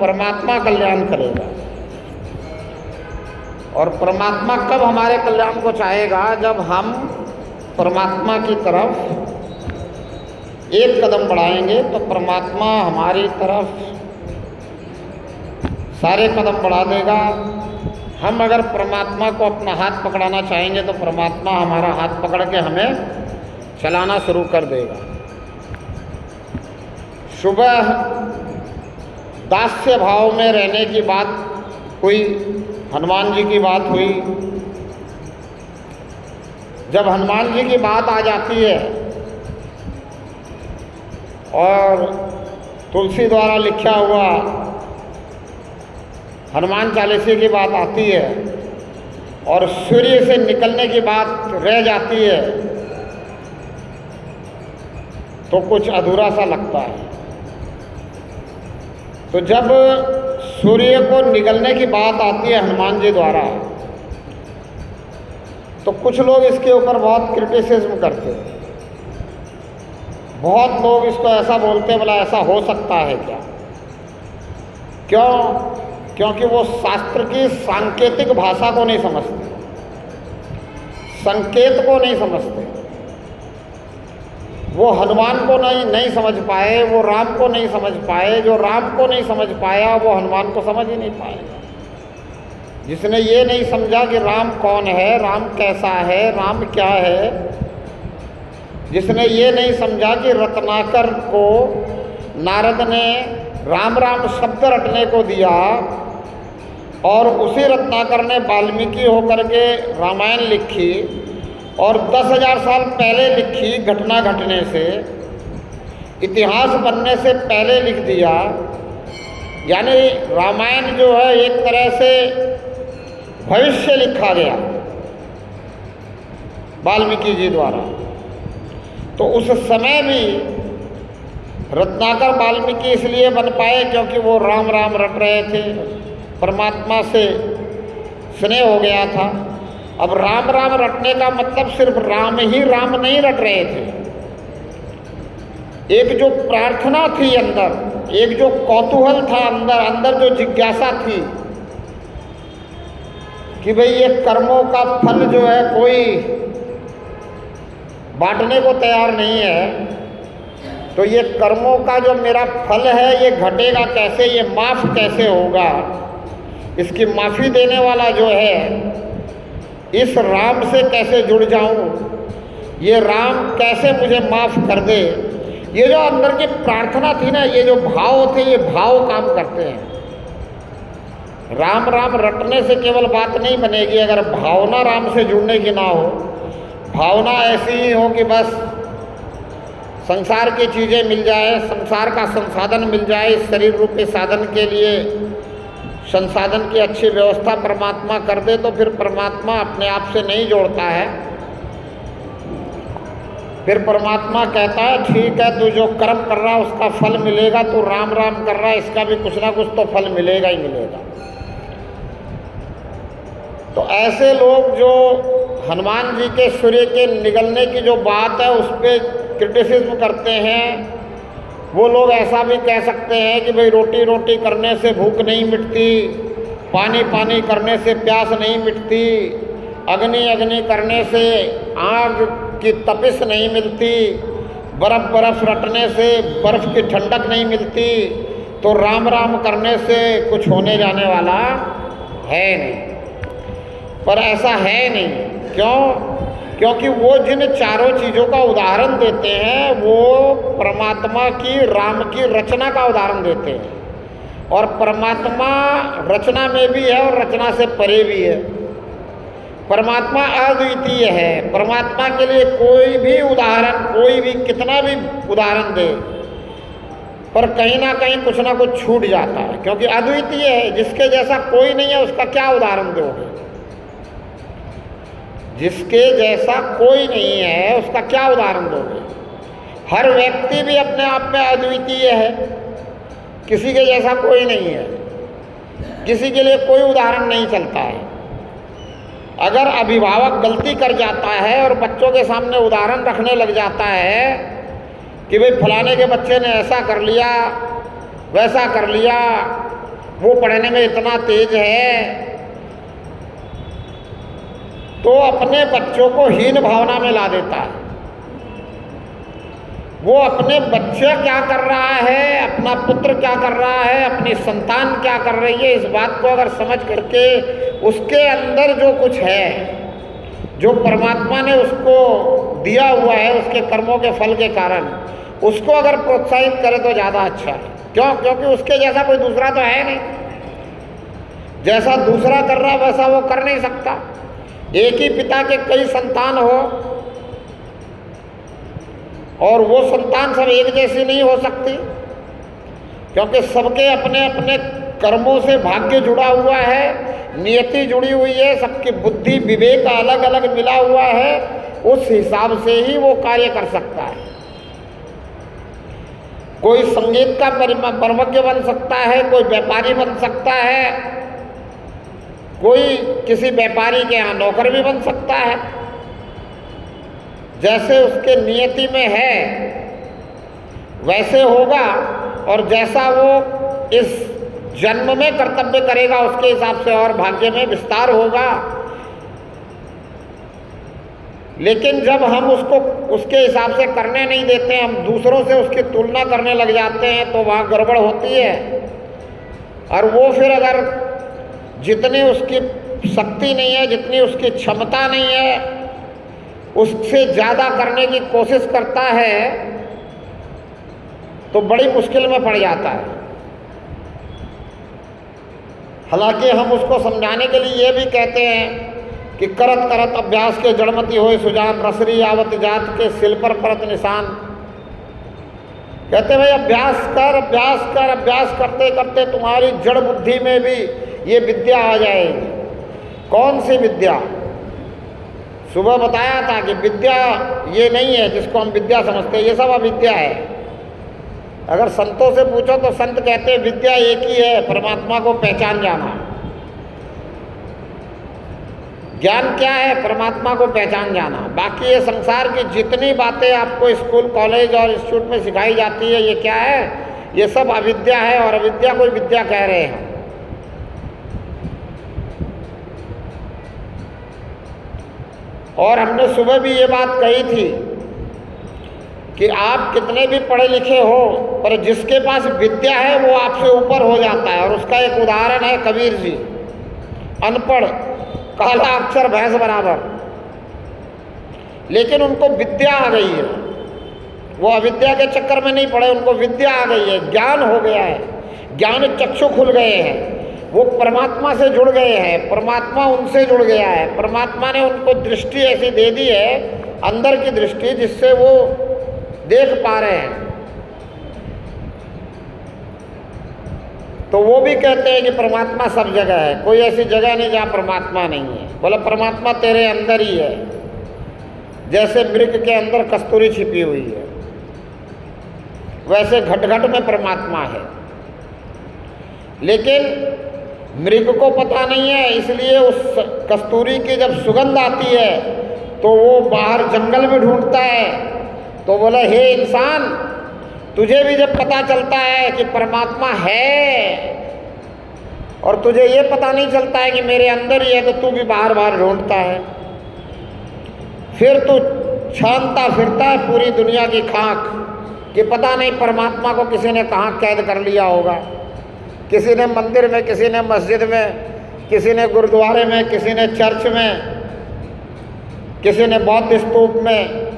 परमात्मा कल्याण करेगा। और परमात्मा कब हमारे कल्याण को चाहेगा? जब हम परमात्मा की तरफ एक कदम बढ़ाएंगे तो परमात्मा हमारी तरफ सारे कदम बढ़ा देगा। हम अगर परमात्मा को अपना हाथ पकड़ाना चाहेंगे तो परमात्मा हमारा हाथ पकड़ के हमें चलाना शुरू कर देगा। सुबह दास्य भाव में रहने की बात हुई, हनुमान जी की बात हुई। जब हनुमान जी की बात आ जाती है और तुलसी द्वारा लिखा हुआ हनुमान चालीसे की बात आती है और सूर्य से निकलने की बात रह जाती है तो कुछ अधूरा सा लगता है। तो जब सूर्य को निकलने की बात आती है हनुमान जी द्वारा तो कुछ लोग इसके ऊपर बहुत क्रिटिसिज्म करते हैं। बहुत लोग इसको ऐसा बोलते हैं, बोला ऐसा हो सकता है क्या? क्यों? क्योंकि वो शास्त्र की सांकेतिक भाषा को नहीं समझते, संकेत को नहीं समझते। वो हनुमान को नहीं समझ पाए, वो राम को नहीं समझ पाए। जो राम को नहीं समझ पाया वो हनुमान को समझ ही नहीं पाएगा। जिसने ये नहीं समझा कि राम कौन है, राम कैसा है, राम क्या है, जिसने ये नहीं समझा कि रत्नाकर को नारद ने राम राम शब्द रटने को दिया और उसी रत्नाकर ने वाल्मीकि होकर के रामायण लिखी और 10,000 साल पहले लिखी, घटना घटने से, इतिहास बनने से पहले लिख दिया। यानी रामायण जो है एक तरह से भविष्य लिखा गया वाल्मीकि जी द्वारा। तो उस समय भी रत्नाकर वाल्मीकि इसलिए बन पाए क्योंकि वो राम राम रट रहे थे, परमात्मा से स्नेह हो गया था। अब राम राम रटने का मतलब सिर्फ राम ही राम नहीं रट रहे थे। एक जो प्रार्थना थी अंदर, एक जो कौतूहल था अंदर, अंदर जो जिज्ञासा थी कि भाई ये कर्मों का फल जो है कोई बांटने को तैयार नहीं है, तो ये कर्मों का जो मेरा फल है ये घटेगा कैसे, ये माफ़ कैसे होगा, इसकी माफ़ी देने वाला जो है इस राम से कैसे जुड़ जाऊं, ये राम कैसे मुझे माफ़ कर दे। ये जो अंदर की प्रार्थना थी ना, ये जो भाव थे, ये भाव काम करते हैं। राम राम रटने से केवल बात नहीं बनेगी अगर भावना राम से जुड़ने की ना हो। भावना ऐसी ही हो कि बस संसार की चीज़ें मिल जाए, संसार का संसाधन मिल जाए, शरीर रूपी साधन के लिए संसाधन की अच्छी व्यवस्था परमात्मा कर दे, तो फिर परमात्मा अपने आप से नहीं जोड़ता है। फिर परमात्मा कहता है ठीक है, तू जो कर्म कर रहा है उसका फल मिलेगा, तू राम राम कर रहा है इसका भी कुछ ना कुछ तो फल मिलेगा ही मिलेगा। तो ऐसे लोग जो हनुमान जी के सूर्य के निकलने की जो बात है उस पर क्रिटिसिज्म करते हैं, वो लोग ऐसा भी कह सकते हैं कि भाई रोटी रोटी करने से भूख नहीं मिटती, पानी पानी करने से प्यास नहीं मिटती, अग्नि अग्नि करने से आग की तपिश नहीं मिलती, बर्फ़ बर्फ़ रटने से बर्फ़ की ठंडक नहीं मिलती, तो राम राम करने से कुछ होने जाने वाला है नहीं। पर ऐसा है नहीं। क्यों? क्योंकि वो जिन चारों चीज़ों का उदाहरण देते हैं वो परमात्मा की, राम की रचना का उदाहरण देते हैं। और परमात्मा रचना में भी है और रचना से परे भी है। परमात्मा अद्वितीय है। परमात्मा के लिए कोई भी उदाहरण, कोई भी कितना भी उदाहरण दे, पर कहीं ना कहीं कुछ ना कुछ छूट जाता है, क्योंकि अद्वितीय है। जिसके जैसा कोई नहीं है उसका क्या उदाहरण दोगे? जिसके जैसा कोई नहीं है उसका क्या उदाहरण दोगे? हर व्यक्ति भी अपने आप में अद्वितीय है, किसी के जैसा कोई नहीं है, किसी के लिए कोई उदाहरण नहीं चलता है। अगर अभिभावक गलती कर जाता है और बच्चों के सामने उदाहरण रखने लग जाता है कि भाई फलाने के बच्चे ने ऐसा कर लिया वैसा कर लिया, वो पढ़ने में इतना तेज है, तो अपने बच्चों को हीन भावना में ला देता है। वो अपने बच्चे क्या कर रहा है, अपना पुत्र क्या कर रहा है, अपनी संतान क्या कर रही है, इस बात को अगर समझ करके उसके अंदर जो कुछ है, जो परमात्मा ने उसको दिया हुआ है उसके कर्मों के फल के कारण, उसको अगर प्रोत्साहित करे तो ज़्यादा अच्छा है। क्यों? क्योंकि उसके जैसा कोई दूसरा तो है नहीं। जैसा दूसरा कर रहा है वैसा वो कर नहीं सकता। एक ही पिता के कई संतान हो और वो संतान सब एक जैसी नहीं हो सकती, क्योंकि सबके अपने अपने कर्मों से भाग्य जुड़ा हुआ है, नियति जुड़ी हुई है, सबकी बुद्धि विवेक अलग अलग मिला हुआ है, उस हिसाब से ही वो कार्य कर सकता है। कोई संगीत का परमज्ञ बन सकता है, कोई व्यापारी बन सकता है, कोई किसी व्यापारी के यहाँ नौकर भी बन सकता है। जैसे उसके नियति में है वैसे होगा, और जैसा वो इस जन्म में कर्तव्य करेगा उसके हिसाब से और भाग्य में विस्तार होगा। लेकिन जब हम उसको उसके हिसाब से करने नहीं देते, हम दूसरों से उसकी तुलना करने लग जाते हैं, तो वहाँ गड़बड़ होती है। और वो फिर अगर जितनी उसकी शक्ति नहीं है, जितनी उसकी क्षमता नहीं है, उससे ज़्यादा करने की कोशिश करता है, तो बड़ी मुश्किल में पड़ जाता है। हालांकि हम उसको समझाने के लिए ये भी कहते हैं कि करत करत अभ्यास के जड़मती होए सुजान, रसरी आवत जात के सिल पर परत निशान। कहते भाई अभ्यास कर, अभ्यास कर, अभ्यास करते करते तुम्हारी जड़ बुद्धि में भी ये विद्या आ जाएगी। कौन सी विद्या? सुबह बताया था कि विद्या ये नहीं है जिसको हम विद्या समझते हैं, ये सब अविद्या है। अगर संतों से पूछो तो संत कहते हैं विद्या एक ही है, परमात्मा को पहचान जाना। ज्ञान क्या है? परमात्मा को पहचान जाना। बाकी ये संसार की जितनी बातें आपको स्कूल कॉलेज और इंस्टीट्यूट में सिखाई जाती है, ये क्या है? ये सब अविद्या है, और अविद्या को विद्या कह रहे हैं। और हमने सुबह भी ये बात कही थी कि आप कितने भी पढ़े लिखे हो, पर जिसके पास विद्या है वो आपसे ऊपर हो जाता है। और उसका एक उदाहरण है कबीर जी। अनपढ़, काला अक्षर भैंस बराबर, लेकिन उनको विद्या आ गई है। वो अविद्या के चक्कर में नहीं पड़े, उनको विद्या आ गई है, ज्ञान हो गया है, ज्ञान चक्षु खुल गए हैं, वो परमात्मा से जुड़ गए हैं, परमात्मा उनसे जुड़ गया है। परमात्मा ने उनको दृष्टि ऐसी दे दी है, अंदर की दृष्टि, जिससे वो देख पा रहे हैं। तो वो भी कहते हैं कि परमात्मा सब जगह है, कोई ऐसी जगह नहीं जहाँ परमात्मा नहीं है। बोला परमात्मा तेरे अंदर ही है, जैसे मृग के अंदर कस्तूरी छिपी हुई है, वैसे घट घट में परमात्मा है। लेकिन मृग को पता नहीं है, इसलिए उस कस्तूरी की जब सुगंध आती है तो वो बाहर जंगल में ढूंढता है। तो बोला हे इंसान, तुझे भी जब पता चलता है कि परमात्मा है और तुझे ये पता नहीं चलता है कि मेरे अंदर ही है, तो तू भी बाहर बाहर ढूंढता है। फिर तू छानता फिरता है पूरी दुनिया की खाक कि पता नहीं परमात्मा को किसी ने कहाँ कैद कर लिया होगा। किसी ने मंदिर में, किसी ने मस्जिद में, किसी ने गुरुद्वारे में, किसी ने चर्च में, किसी ने बौद्ध स्तूप में,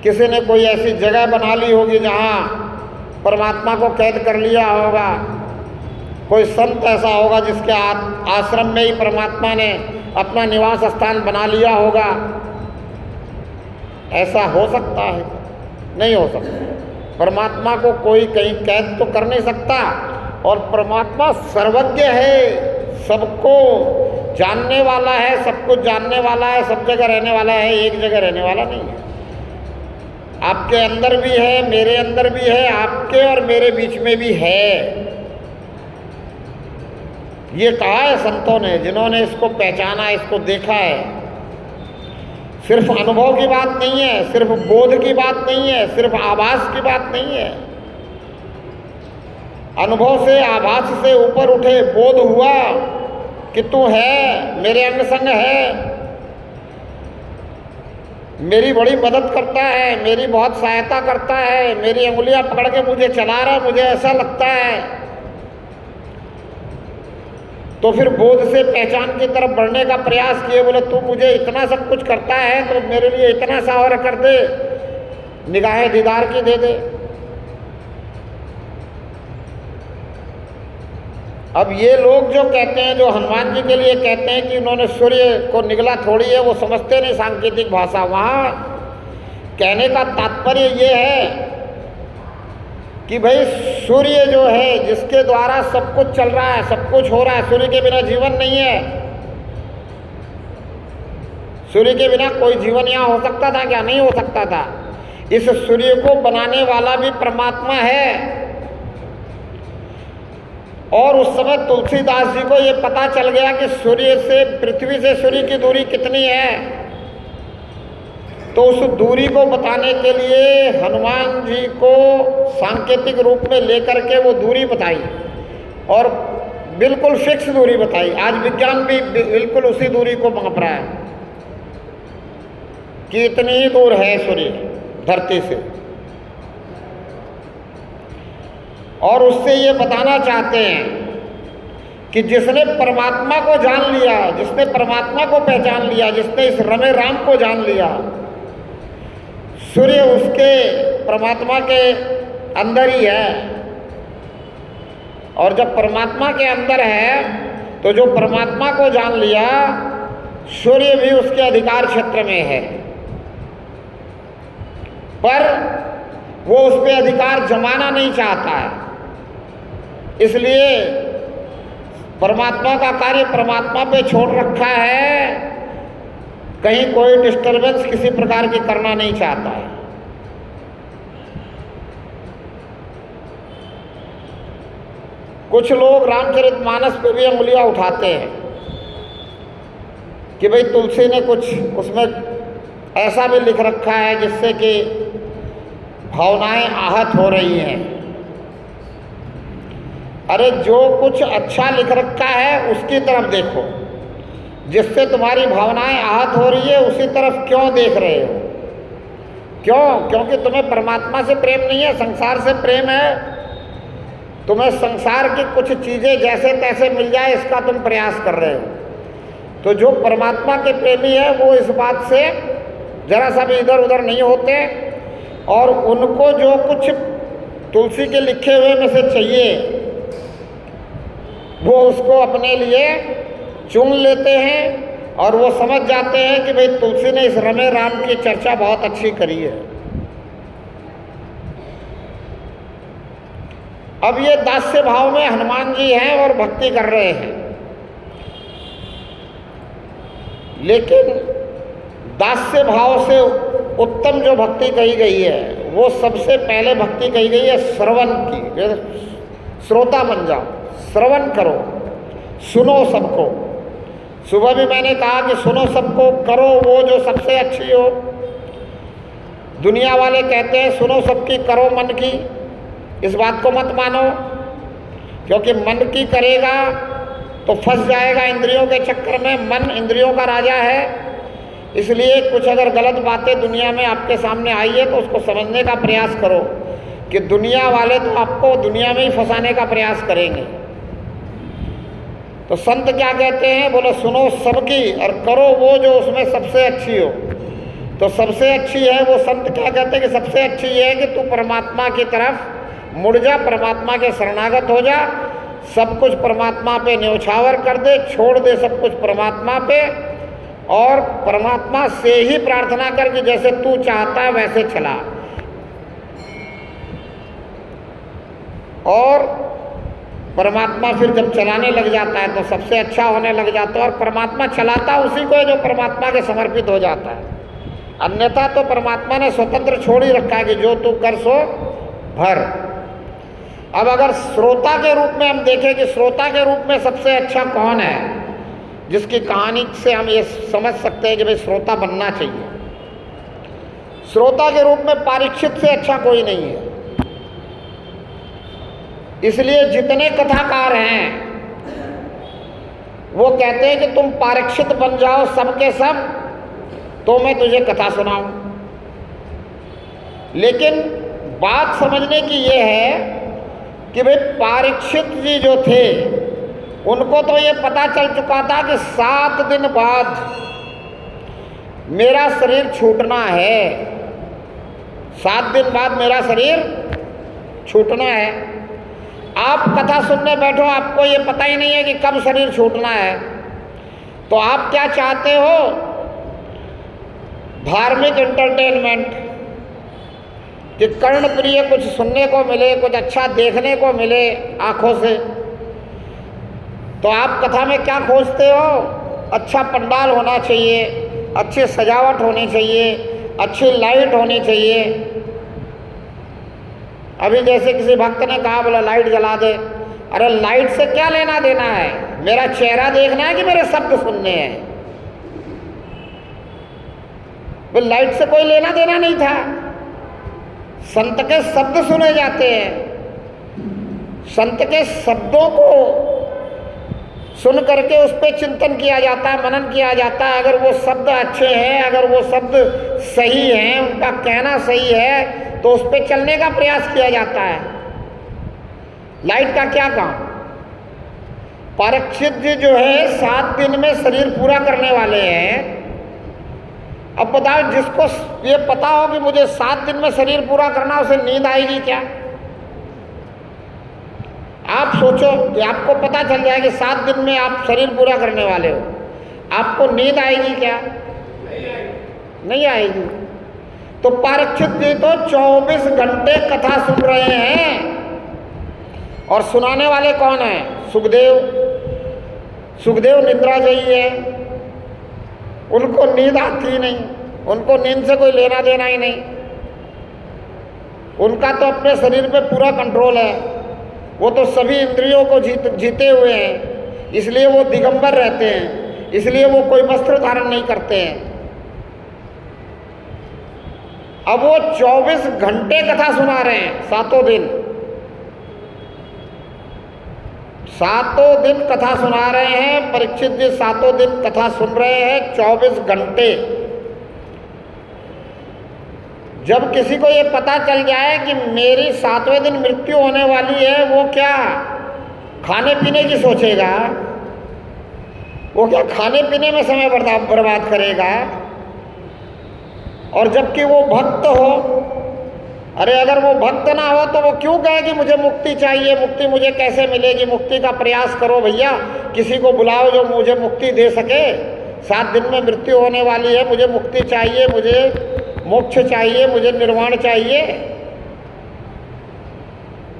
किसी ने कोई ऐसी जगह बना ली होगी जहाँ परमात्मा को कैद कर लिया होगा। कोई संत ऐसा होगा जिसके आश्रम में ही परमात्मा ने अपना निवास स्थान बना लिया होगा। ऐसा हो सकता है? नहीं हो सकता। परमात्मा को कोई कहीं कैद तो कर नहीं सकता। और परमात्मा सर्वज्ञ है, सबको जानने वाला है, सब कुछ जानने वाला है, सब जगह रहने वाला है, एक जगह रहने वाला नहीं है। आपके अंदर भी है, मेरे अंदर भी है, आपके और मेरे बीच में भी है। ये कहा है संतों ने, जिन्होंने इसको पहचाना, इसको देखा है। सिर्फ अनुभव की बात नहीं है, सिर्फ बोध की बात नहीं है, सिर्फ आभास की बात नहीं है। अनुभव से, आभास से ऊपर उठे, बोध हुआ कि तू है, मेरे अंग संग है, मेरी बड़ी मदद करता है, मेरी बहुत सहायता करता है, मेरी अंगुलियां पकड़ के मुझे चला रहा है, मुझे ऐसा लगता है, तो फिर बोध से पहचान की तरफ बढ़ने का प्रयास किए। बोले तू मुझे इतना सब कुछ करता है तो मेरे लिए इतना सा और कर दे, निगाहे दीदार की दे दे। अब ये लोग जो कहते हैं, जो हनुमान जी के लिए कहते हैं कि उन्होंने सूर्य को निगला थोड़ी है, वो समझते नहीं सांकेतिक भाषा। वहाँ कहने का तात्पर्य ये है कि भाई सूर्य जो है, जिसके द्वारा सब कुछ चल रहा है, सब कुछ हो रहा है, सूर्य के बिना जीवन नहीं है। सूर्य के बिना कोई जीवन यहाँ हो सकता था क्या? नहीं हो सकता था। इस सूर्य को बनाने वाला भी परमात्मा है। और उस समय तुलसीदास जी को ये पता चल गया कि सूर्य से, पृथ्वी से सूर्य की दूरी कितनी है, तो उस दूरी को बताने के लिए हनुमान जी को सांकेतिक रूप में लेकर के वो दूरी बताई और बिल्कुल फिक्स दूरी बताई। आज विज्ञान भी बिल्कुल उसी दूरी को माप रहा है कि इतनी ही दूर है सूर्य धरती से। और उससे ये बताना चाहते हैं कि जिसने परमात्मा को जान लिया, जिसने परमात्मा को पहचान लिया, जिसने इस रमे राम को जान लिया, सूर्य उसके परमात्मा के अंदर ही है। और जब परमात्मा के अंदर है तो जो परमात्मा को जान लिया, सूर्य भी उसके अधिकार क्षेत्र में है, पर वो उस पर अधिकार जमाना नहीं चाहता है। इसलिए परमात्मा का कार्य परमात्मा पे छोड़ रखा है, कहीं कोई डिस्टरबेंस किसी प्रकार की करना नहीं चाहता है। कुछ लोग रामचरितमानस पे भी उंगलियां उठाते हैं कि भाई तुलसी ने कुछ उसमें ऐसा भी लिख रखा है जिससे कि भावनाएं आहत हो रही हैं। अरे जो कुछ अच्छा लिख रखा है उसकी तरफ देखो, जिससे तुम्हारी भावनाएं आहत हो रही है उसी तरफ क्यों देख रहे हो? क्यों? क्योंकि तुम्हें परमात्मा से प्रेम नहीं है, संसार से प्रेम है। तुम्हें संसार की कुछ चीज़ें जैसे तैसे मिल जाए इसका तुम प्रयास कर रहे हो। तो जो परमात्मा के प्रेमी है वो इस बात से जरा सा भी इधर उधर नहीं होते, और उनको जो कुछ तुलसी के लिखे हुए में से चाहिए वो उसको अपने लिए चुन लेते हैं। और वो समझ जाते हैं कि भाई तुलसी ने इस रमे राम की चर्चा बहुत अच्छी करी है। अब ये दास्य भाव में हनुमान जी हैं और भक्ति कर रहे हैं, लेकिन दास्य भाव से उत्तम जो भक्ति कही गई है वो सबसे पहले भक्ति कही गई है श्रवण की। श्रोता बन जाओ, श्रवण करो, सुनो सबको। सुबह भी मैंने कहा कि सुनो सबको, करो वो जो सबसे अच्छी हो। दुनिया वाले कहते हैं सुनो सबकी, करो मन की। इस बात को मत मानो, क्योंकि मन की करेगा तो फंस जाएगा इंद्रियों के चक्कर में। मन इंद्रियों का राजा है। इसलिए कुछ अगर गलत बातें दुनिया में आपके सामने आई है तो उसको समझने का प्रयास करो कि दुनिया वाले तो आपको दुनिया में ही फंसाने का प्रयास करेंगे। तो संत क्या कहते हैं? बोले सुनो सबकी और करो वो जो उसमें सबसे अच्छी हो। तो सबसे अच्छी है वो संत क्या कहते हैं कि सबसे अच्छी ये है कि तू परमात्मा की तरफ मुड़ जा, परमात्मा के शरणागत हो जा, सब कुछ परमात्मा पे न्यौछावर कर दे, छोड़ दे सब कुछ परमात्मा पे, और परमात्मा से ही प्रार्थना कर कि जैसे तू चाहता है वैसे चला। और परमात्मा फिर जब चलाने लग जाता है तो सबसे अच्छा होने लग जाता है। और परमात्मा चलाता उसी को है जो परमात्मा के समर्पित हो जाता है। अन्यथा तो परमात्मा ने स्वतंत्र छोड़ ही रखा है कि जो तू कर सो भर। अब अगर श्रोता के रूप में हम देखें कि श्रोता के रूप में सबसे अच्छा कौन है, जिसकी कहानी से हम ये समझ सकते हैं कि भाई श्रोता बनना चाहिए। श्रोता के रूप में परीक्षित से अच्छा कोई नहीं है। इसलिए जितने कथाकार हैं वो कहते हैं कि तुम पारीक्षित बन जाओ सबके सब, तो मैं तुझे कथा सुनाऊं। लेकिन बात समझने की ये है कि भाई परीक्षित जी जो थे उनको तो ये पता चल चुका था कि 7 दिन बाद मेरा शरीर छूटना है, 7 दिन बाद मेरा शरीर छूटना है। आप कथा सुनने बैठो, आपको ये पता ही नहीं है कि कब शरीर छूटना है, तो आप क्या चाहते हो? धार्मिक एंटरटेनमेंट, कि कर्ण प्रिय कुछ सुनने को मिले, कुछ अच्छा देखने को मिले आँखों से। तो आप कथा में क्या खोजते हो? अच्छा पंडाल होना चाहिए, अच्छी सजावट होनी चाहिए, अच्छी लाइट होनी चाहिए। अभी जैसे किसी भक्त ने कहा, बोला लाइट जला दे। अरे लाइट से क्या लेना देना है? मेरा चेहरा देखना है कि मेरे शब्द सुनने हैं? वो लाइट से कोई लेना देना नहीं था। संत के शब्द सुने जाते हैं, संत के शब्दों को सुन करके उस पर चिंतन किया जाता है, मनन किया जाता है। अगर वो शब्द अच्छे हैं, अगर वो शब्द सही हैं, उनका कहना सही है, तो उस पर चलने का प्रयास किया जाता है। लाइट का क्या काम? परीक्षित जी जो है 7 दिन में शरीर पूरा करने वाले हैं। अब बताओ, जिसको ये पता हो कि मुझे 7 दिन में शरीर पूरा करना, उसे नींद आएगी क्या? आप सोचो कि आपको पता चल जाए कि 7 दिन में आप शरीर पूरा करने वाले हो, आपको नींद आएगी क्या? नहीं आएगी। तो परीक्षित जी तो 24 घंटे कथा सुन रहे हैं, और सुनाने वाले कौन हैं? सुखदेव। सुखदेव निद्राजयी है, उनको नींद आती ही नहीं, उनको नींद से कोई लेना देना ही नहीं। उनका तो अपने शरीर पे पूरा कंट्रोल है, वो तो सभी इंद्रियों को जीते हुए हैं, इसलिए वो दिगंबर रहते हैं, इसलिए वो कोई वस्त्र धारण नहीं करते हैं। अब वो 24 घंटे कथा सुना रहे हैं, 7 दिन, 7 दिन कथा सुना रहे हैं। परीक्षित जी 7 दिन कथा सुन रहे हैं, 24 घंटे। जब किसी को ये पता चल जाए कि मेरी 7वें दिन मृत्यु होने वाली है, वो क्या खाने पीने की सोचेगा? वो क्या खाने पीने में समय बर्बाद करेगा? और जबकि वो भक्त हो, अरे अगर वो भक्त ना हो तो वो क्यों कहे कि मुझे मुक्ति चाहिए, मुक्ति मुझे कैसे मिलेगी? मुक्ति का प्रयास करो भैया, किसी को बुलाओ जो मुझे मुक्ति दे सके। 7 दिन में मृत्यु होने वाली है, मुझे मुक्ति चाहिए, मुझे मोक्ष चाहिए, मुझे निर्वाण चाहिए।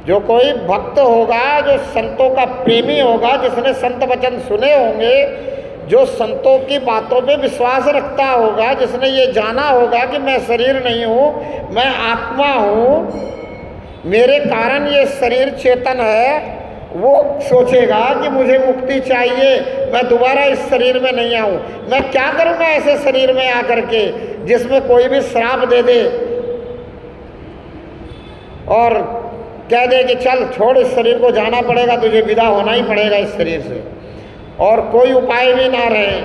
जो कोई भक्त होगा, जो संतों का प्रेमी होगा, जिसने संत वचन सुने होंगे, जो संतों की बातों पे विश्वास रखता होगा, जिसने ये जाना होगा कि मैं शरीर नहीं हूँ, मैं आत्मा हूँ, मेरे कारण ये शरीर चेतन है, वो सोचेगा कि मुझे मुक्ति चाहिए, मैं दोबारा इस शरीर में नहीं आऊँ। मैं क्या करूँगा ऐसे शरीर में आकर के जिसमें कोई भी श्राप दे दे और कह दे कि चल छोड़, इस शरीर को जाना पड़ेगा, तुझे विदा होना ही पड़ेगा इस शरीर से, और कोई उपाय भी ना रहे।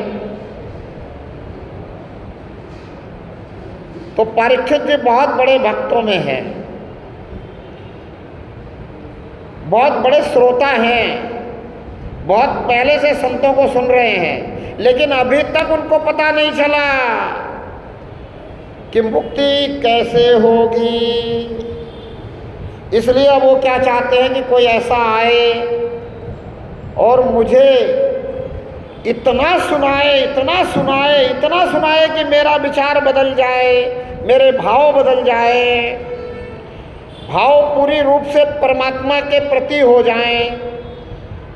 तो परीक्षित जी बहुत बड़े भक्तों में है, बहुत बड़े श्रोता हैं, बहुत पहले से संतों को सुन रहे हैं, लेकिन अभी तक उनको पता नहीं चला कि मुक्ति कैसे होगी। इसलिए अब वो क्या चाहते हैं कि कोई ऐसा आए और मुझे इतना सुनाए, इतना सुनाए, इतना सुनाए कि मेरा विचार बदल जाए, मेरे भाव बदल जाए, भाव पूरी रूप से परमात्मा के प्रति हो जाएं,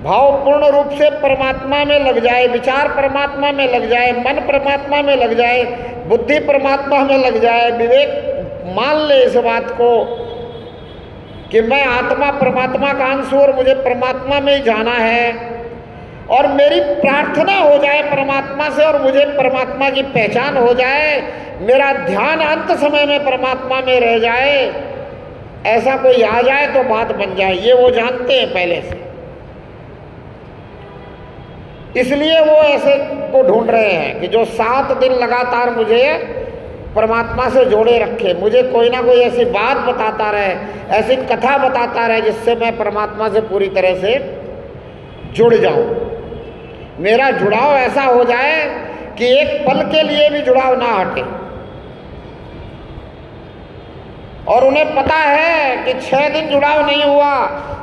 भाव पूर्ण रूप से परमात्मा में लग जाए, विचार परमात्मा में लग जाए, मन परमात्मा में लग जाए, बुद्धि परमात्मा में लग जाए, विवेक मान ले इस बात को कि मैं आत्मा परमात्मा का अंश हूँ और मुझे परमात्मा में ही जाना है, और मेरी प्रार्थना हो जाए परमात्मा से और मुझे परमात्मा की पहचान हो जाए, मेरा ध्यान अंत समय में परमात्मा में रह जाए। ऐसा कोई आ जाए तो बात बन जाए, ये वो जानते हैं पहले से, इसलिए वो ऐसे को ढूंढ रहे हैं कि जो 7 दिन लगातार मुझे परमात्मा से जोड़े रखे, मुझे कोई ना कोई ऐसी बात बताता रहे, ऐसी कथा बताता रहे जिससे मैं परमात्मा से पूरी तरह से जुड़ जाऊं। मेरा जुड़ाव ऐसा हो जाए कि एक पल के लिए भी जुड़ाव ना हटे। और उन्हें पता है कि 6 दिन जुड़ाव नहीं हुआ,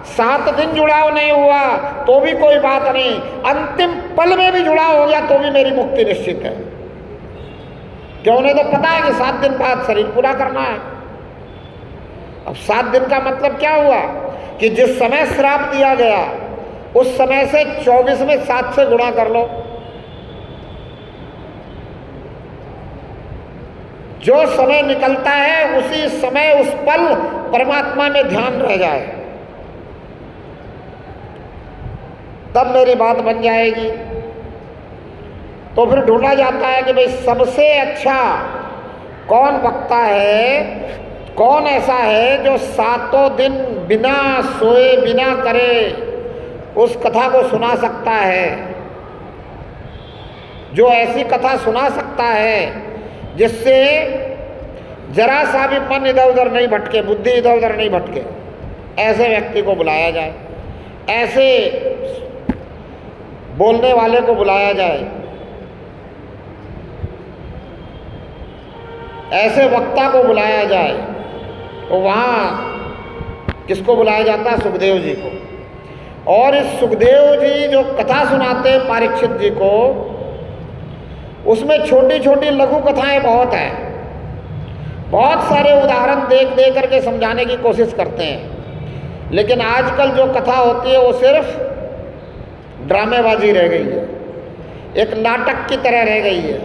7 दिन जुड़ाव नहीं हुआ तो भी कोई बात नहीं, अंतिम पल में भी जुड़ाव हो गया तो भी मेरी मुक्ति निश्चित है। क्यों? उन्हें तो पता है कि 7 दिन बाद शरीर पूरा करना है। अब 7 दिन का मतलब क्या हुआ कि जिस समय श्राप दिया गया उस समय से 24 में 7 से गुणा कर लो, जो समय निकलता है उसी समय उस पल परमात्मा में ध्यान रह जाए, तब मेरी बात बन जाएगी। तो फिर ढूंढा जाता है कि भाई सबसे अच्छा कौन वक्ता है, कौन ऐसा है जो 7 दिन बिना सोए बिना करे उस कथा को सुना सकता है, जो ऐसी कथा सुना सकता है जिससे जरा सा भी मन इधर उधर नहीं भटके, बुद्धि इधर उधर नहीं भटके, ऐसे व्यक्ति को बुलाया जाए, ऐसे बोलने वाले को बुलाया जाए, ऐसे वक्ता को बुलाया जाए। तो वहाँ किसको बुलाया जाता है? सुखदेव जी को। और इस सुखदेव जी जो कथा सुनाते हैं परीक्षित जी को, उसमें छोटी छोटी लघु कथाएं बहुत हैं, बहुत सारे उदाहरण दे करके समझाने की कोशिश करते हैं। लेकिन आजकल जो कथा होती है वो सिर्फ ड्रामेबाजी रह गई है, एक नाटक की तरह रह गई है।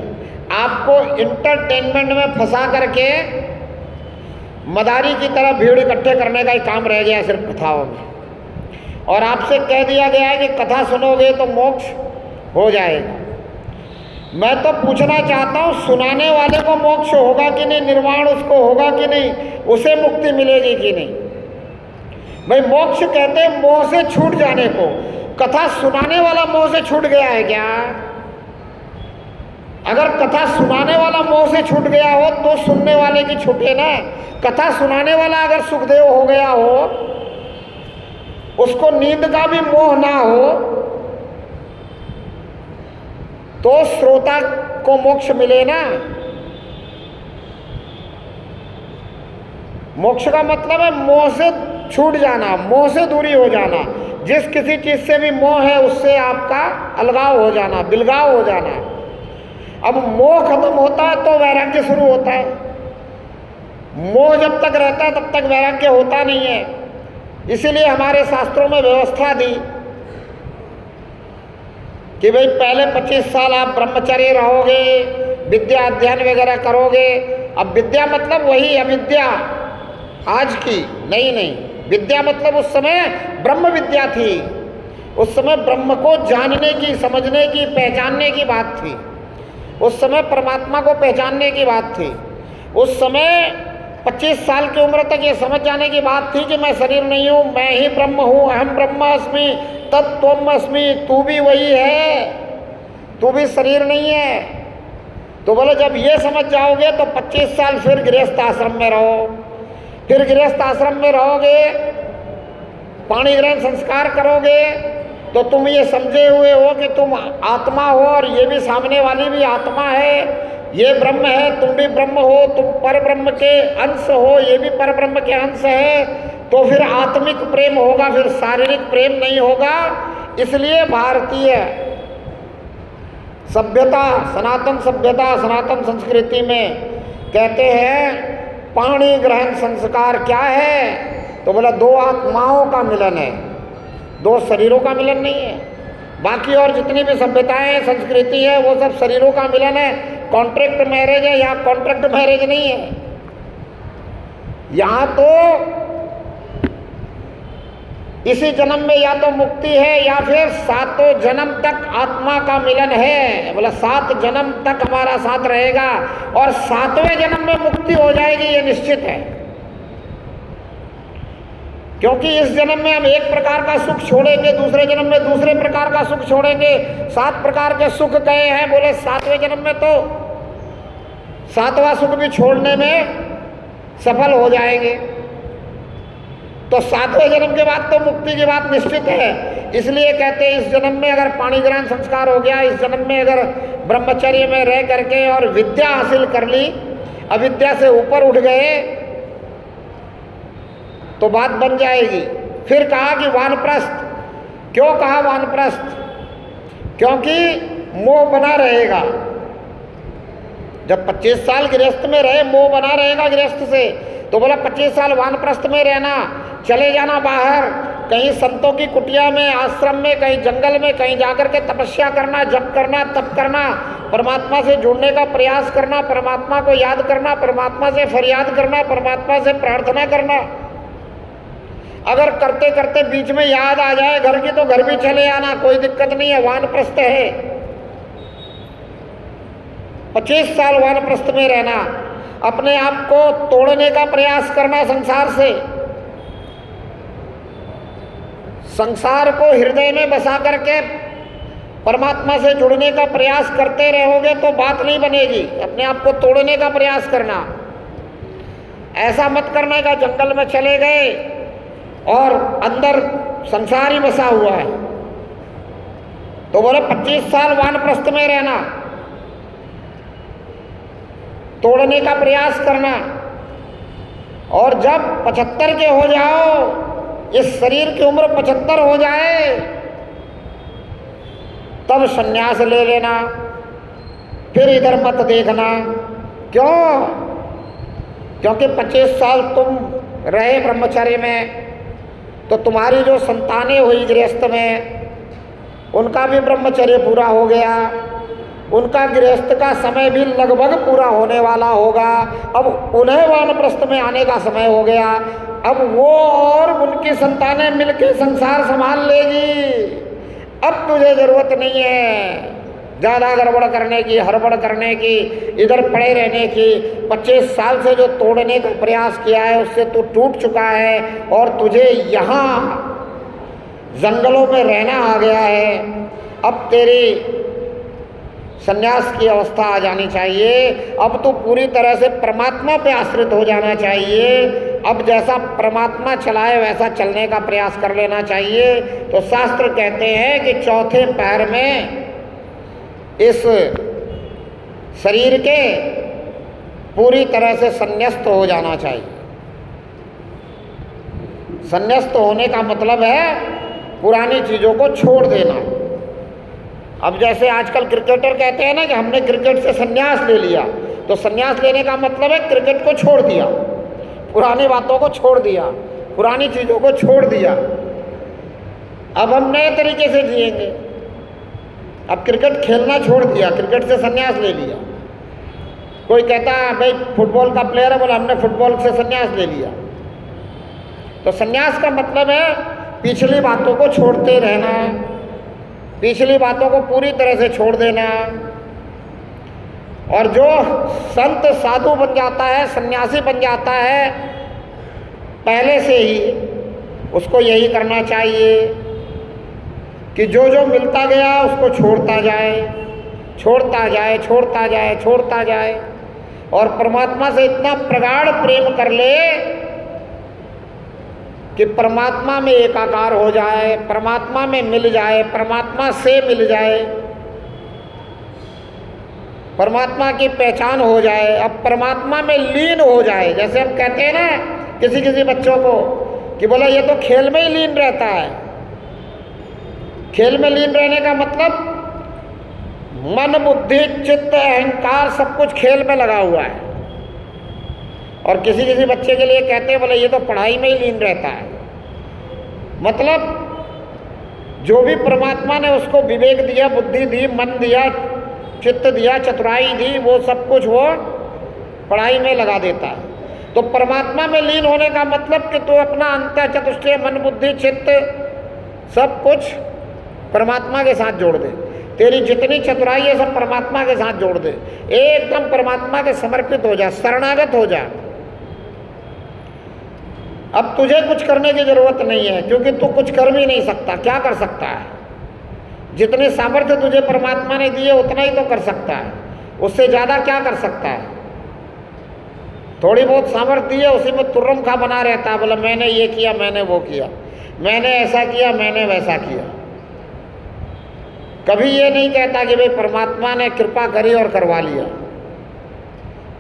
आपको इंटरटेनमेंट में फंसा करके मदारी की तरह भीड़ इकट्ठे करने का ही काम रह गया सिर्फ कथाओं में। और आपसे कह दिया गया है कि कथा सुनोगे तो मोक्ष हो जाएगा। मैं तो पूछना चाहता हूँ, सुनाने वाले को मोक्ष होगा कि नहीं, निर्वाण उसको होगा कि नहीं, उसे मुक्ति मिलेगी कि नहीं? भाई मोक्ष कहते हैं मोह से छूट जाने को, कथा सुनाने वाला मोह से छूट गया है क्या? अगर कथा सुनाने वाला मोह से छूट गया हो तो सुनने वाले की छूटे ना। कथा सुनाने वाला अगर सुखदेव हो गया हो, उसको नींद का भी मोह ना हो, तो श्रोता को मोक्ष मिले ना। मोक्ष का मतलब है मोह से छूट जाना, मोह से दूरी हो जाना। जिस किसी चीज से भी मोह है उससे आपका अलगाव हो जाना, बिलगाव हो जाना। अब मोह खत्म होता है तो वैराग्य शुरू होता है। मोह जब तक रहता है तब तक वैराग्य होता नहीं है। इसीलिए हमारे शास्त्रों में व्यवस्था दी कि भाई पहले 25 साल आप ब्रह्मचर्य रहोगे, विद्या अध्ययन वगैरह करोगे। अब विद्या मतलब वही अविद्या आज की नहीं, विद्या मतलब उस समय ब्रह्म विद्या थी। उस समय ब्रह्म को जानने की, समझने की, पहचानने की बात थी। उस समय परमात्मा को पहचानने की बात थी। उस समय 25 साल की उम्र तक ये समझ जाने की बात थी कि मैं शरीर नहीं हूँ, मैं ही ब्रह्म हूँ, अहम ब्रह्मास्मि तत्त्वमस्मि, तू भी वही है, तू भी शरीर नहीं है। तो बोले जब ये समझ जाओगे तो 25 साल फिर गृहस्थ आश्रम में रहो। फिर गृहस्थ आश्रम में रहोगे, पाणी ग्रहण संस्कार करोगे तो तुम ये समझे हुए हो कि तुम आत्मा हो और ये भी सामने वाली भी आत्मा है, ये ब्रह्म है, तुम भी ब्रह्म हो, तुम पर ब्रह्म के अंश हो, ये भी पर ब्रह्म के अंश है। तो फिर आत्मिक प्रेम होगा, फिर शारीरिक प्रेम नहीं होगा। इसलिए भारतीय सभ्यता, सनातन सभ्यता, सनातन संस्कृति में कहते हैं पाणी ग्रहण संस्कार क्या है? तो बोला 2 आत्माओं का मिलन है, 2 शरीरों का मिलन नहीं है। बाकी और जितनी भी सभ्यताएं, संस्कृति है, वो सब शरीरों का मिलन है। कॉन्ट्रैक्ट मैरिज है, यहाँ कॉन्ट्रैक्ट मैरिज नहीं है। यहाँ तो इसी जन्म में या तो मुक्ति है या फिर 7 जन्म तक आत्मा का मिलन है। बोला 7 जन्म तक हमारा साथ रहेगा और 7वें जन्म में मुक्ति हो जाएगी, ये निश्चित है। क्योंकि इस जन्म में हम एक प्रकार का सुख छोड़ेंगे, दूसरे जन्म में दूसरे प्रकार का सुख छोड़ेंगे। 7 प्रकार के सुख कहे हैं, बोले 7वें जन्म में तो 7वां सुख भी छोड़ने में सफल हो जाएंगे। तो 7वें जन्म के बाद तो मुक्ति की बात निश्चित है। इसलिए कहते हैं इस जन्म में अगर पाणिग्रहण संस्कार हो गया, इस जन्म में अगर ब्रह्मचर्य में रह करके और विद्या हासिल कर ली, अविद्या से ऊपर उठ गए, तो बात बन जाएगी। फिर कहा कि वानप्रस्थ। क्यों कहा वानप्रस्थ? क्योंकि मोह बना रहेगा। जब 25 साल गृहस्थ में रहे, मोह बना रहेगा गृहस्थ से, तो बोला 25 साल वानप्रस्थ में रहना, चले जाना बाहर, कहीं संतों की कुटिया में, आश्रम में, कहीं जंगल में, कहीं जाकर के तपस्या करना, जप करना, तप करना, परमात्मा से जुड़ने का प्रयास करना, परमात्मा को याद करना, परमात्मा से फरियाद करना, परमात्मा से प्रार्थना करना। अगर करते करते बीच में याद आ जाए घर की, तो घर भी चले आना, कोई दिक्कत नहीं है, वानप्रस्थ है। 25 साल वानप्रस्थ में रहना, अपने आप को तोड़ने का प्रयास करना संसार से, संसार को हृदय में बसा करके परमात्मा से जुड़ने का प्रयास करते रहोगे तो बात नहीं बनेगी। अपने आप को तोड़ने का प्रयास करना। ऐसा मत करने का जंगल में चले गए और अंदर संसार ही बसा हुआ है। तो बोले 25 साल वानप्रस्थ में रहना, तोड़ने का प्रयास करना, और जब 75 के हो जाओ, इस शरीर की उम्र 75 हो जाए, तब संन्यास ले लेना, फिर इधर मत देखना। क्यों? क्योंकि 25 साल तुम रहे ब्रह्मचर्य में, तो तुम्हारी जो संतानें हुई गृहस्थ में, उनका भी ब्रह्मचर्य पूरा हो गया, उनका गृहस्थ का समय भी लगभग पूरा होने वाला होगा। अब उन्हें वानप्रस्थ में आने का समय हो गया। अब वो और उनकी संतानें मिलकर संसार संभाल लेगी। अब तुझे जरूरत नहीं है ज़्यादा गड़बड़ करने की, हड़बड़ करने की, इधर पड़े रहने की। 25 साल से जो तोड़ने का प्रयास किया है, उससे तू टूट चुका है और तुझे यहाँ जंगलों में रहना आ गया है। अब तेरी संन्यास की अवस्था आ जानी चाहिए। अब तो पूरी तरह से परमात्मा पे आश्रित हो जाना चाहिए। अब जैसा परमात्मा चलाए वैसा चलने का प्रयास कर लेना चाहिए। तो शास्त्र कहते हैं कि चौथे पैर में इस शरीर के पूरी तरह से संन्यस्त हो जाना चाहिए। संन्यस्त होने का मतलब है पुरानी चीज़ों को छोड़ देना। अब जैसे आजकल क्रिकेटर कहते हैं ना कि हमने क्रिकेट से संन्यास ले लिया, तो संन्यास लेने का मतलब है क्रिकेट को छोड़ दिया, पुरानी बातों को छोड़ दिया, पुरानी चीज़ों को छोड़ दिया। अब हम नए तरीके से जिएंगे। अब क्रिकेट खेलना छोड़ दिया, क्रिकेट से संन्यास ले लिया। कोई कहता है भाई फुटबॉल का प्लेयर है, बोला हमने फुटबॉल से संन्यास ले लिया। तो संन्यास का मतलब है पिछली बातों को छोड़ते रहना, पिछली बातों को पूरी तरह से छोड़ देना। और जो संत साधु बन जाता है, सन्यासी बन जाता है, पहले से ही उसको यही करना चाहिए कि जो जो मिलता गया उसको छोड़ता जाए, छोड़ता जाए, छोड़ता जाए, छोड़ता जाए, और परमात्मा से इतना प्रगाढ़ प्रेम कर ले कि परमात्मा में एकाकार हो जाए, परमात्मा में मिल जाए, परमात्मा से मिल जाए, परमात्मा की पहचान हो जाए, अब परमात्मा में लीन हो जाए। जैसे हम कहते हैं ना किसी किसी बच्चों को कि बोला ये तो खेल में ही लीन रहता है। खेल में लीन रहने का मतलब मन, बुद्धि, चित्त, अहंकार सब कुछ खेल में लगा हुआ है। और किसी किसी बच्चे के लिए कहते हैं बोले ये तो पढ़ाई में ही लीन रहता है। मतलब जो भी परमात्मा ने उसको विवेक दिया, बुद्धि दी, मन दिया, चित्त दिया, चतुराई दी, वो सब कुछ वो पढ़ाई में लगा देता है। तो परमात्मा में लीन होने का मतलब कि तू अपना अंतः चतुष्टय मन, बुद्धि, चित्त सब कुछ परमात्मा के साथ जोड़ दे। तेरी जितनी चतुराई है सब परमात्मा के साथ जोड़ दे। एकदम परमात्मा के समर्पित हो जा, शरणागत हो जा। अब तुझे कुछ करने की ज़रूरत नहीं है, क्योंकि तू कुछ कर भी नहीं सकता। क्या कर सकता है? जितने सामर्थ्य तुझे परमात्मा ने दिए उतना ही तो कर सकता है, उससे ज़्यादा क्या कर सकता है? थोड़ी बहुत सामर्थ्य दी है, उसी में तुर्रम खा बना रहता है, बोला मैंने ये किया, मैंने वो किया, मैंने ऐसा किया, मैंने वैसा किया। कभी ये नहीं कहता कि भाई परमात्मा ने कृपा करी और करवा लिया।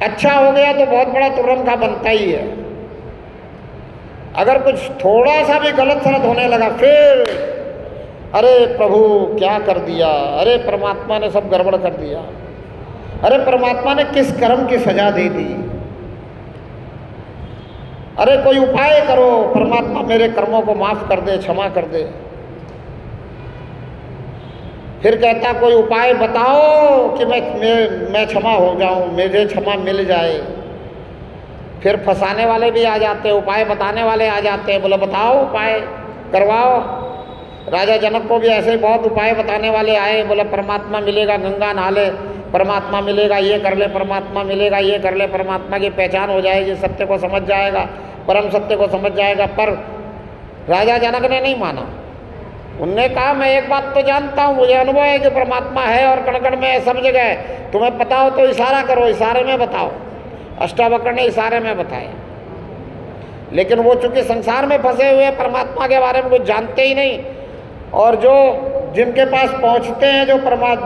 अच्छा हो गया तो बहुत बड़ा तुर्रम खा बनता ही है। अगर कुछ थोड़ा सा भी गलत सलत होने लगा, फिर अरे प्रभु क्या कर दिया, अरे परमात्मा ने सब गड़बड़ कर दिया, अरे परमात्मा ने किस कर्म की सजा दे दी, अरे कोई उपाय करो, परमात्मा मेरे कर्मों को माफ़ कर दे, क्षमा कर दे। फिर कहता कोई उपाय बताओ कि मैं क्षमा हो जाऊं, मुझे क्षमा मिल जाए। फिर फंसाने वाले भी आ जाते हैं, उपाय बताने वाले आ जाते हैं, बोले बताओ उपाय करवाओ। राजा जनक को भी ऐसे ही बहुत उपाय बताने वाले आए, बोले परमात्मा मिलेगा, गंगा नहा ले, परमात्मा मिलेगा, ये कर ले, परमात्मा मिलेगा, ये कर ले, परमात्मा की पहचान हो जाएगी, सत्य को समझ जाएगा, परम सत्य को समझ जाएगा। पर राजा जनक ने नहीं माना। उनने कहा मैं एक बात तो जानता हूँ, मुझे अनुभव है कि परमात्मा है और कण कण में है, सब जगह है। तुम्हें पता हो तो इशारा करो, इशारे में बताओ। अष्टावक्र ने इशारे में बताया, लेकिन वो चूंकि संसार में फंसे हुए परमात्मा के बारे में कुछ जानते ही नहीं, और जो जिनके पास पहुँचते हैं, जो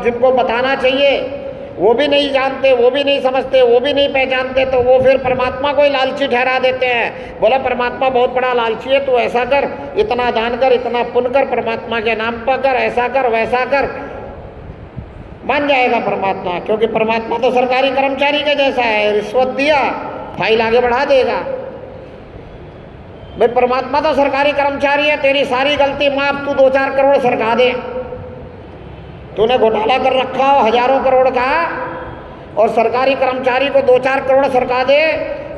जिनको बताना चाहिए वो भी नहीं जानते, वो भी नहीं समझते, वो भी नहीं पहचानते, तो वो फिर परमात्मा को ही लालची ठहरा देते हैं। बोला परमात्मा बहुत बड़ा लालची है, तू ऐसा कर, इतना दान कर, इतना पुण्य कर, परमात्मा के नाम पर कर, ऐसा कर वैसा कर, मान जाएगा परमात्मा। क्योंकि परमात्मा तो सरकारी कर्मचारी के जैसा है, रिश्वत दिया फाइल आगे बढ़ा देगा। भाई परमात्मा तो सरकारी कर्मचारी है, तेरी सारी गलती माफ, तू 2-4 करोड़ सरका दे। तूने घोटाला कर रखा हो हजारों करोड़ का, और सरकारी कर्मचारी को 2-4 करोड़ सरका दे,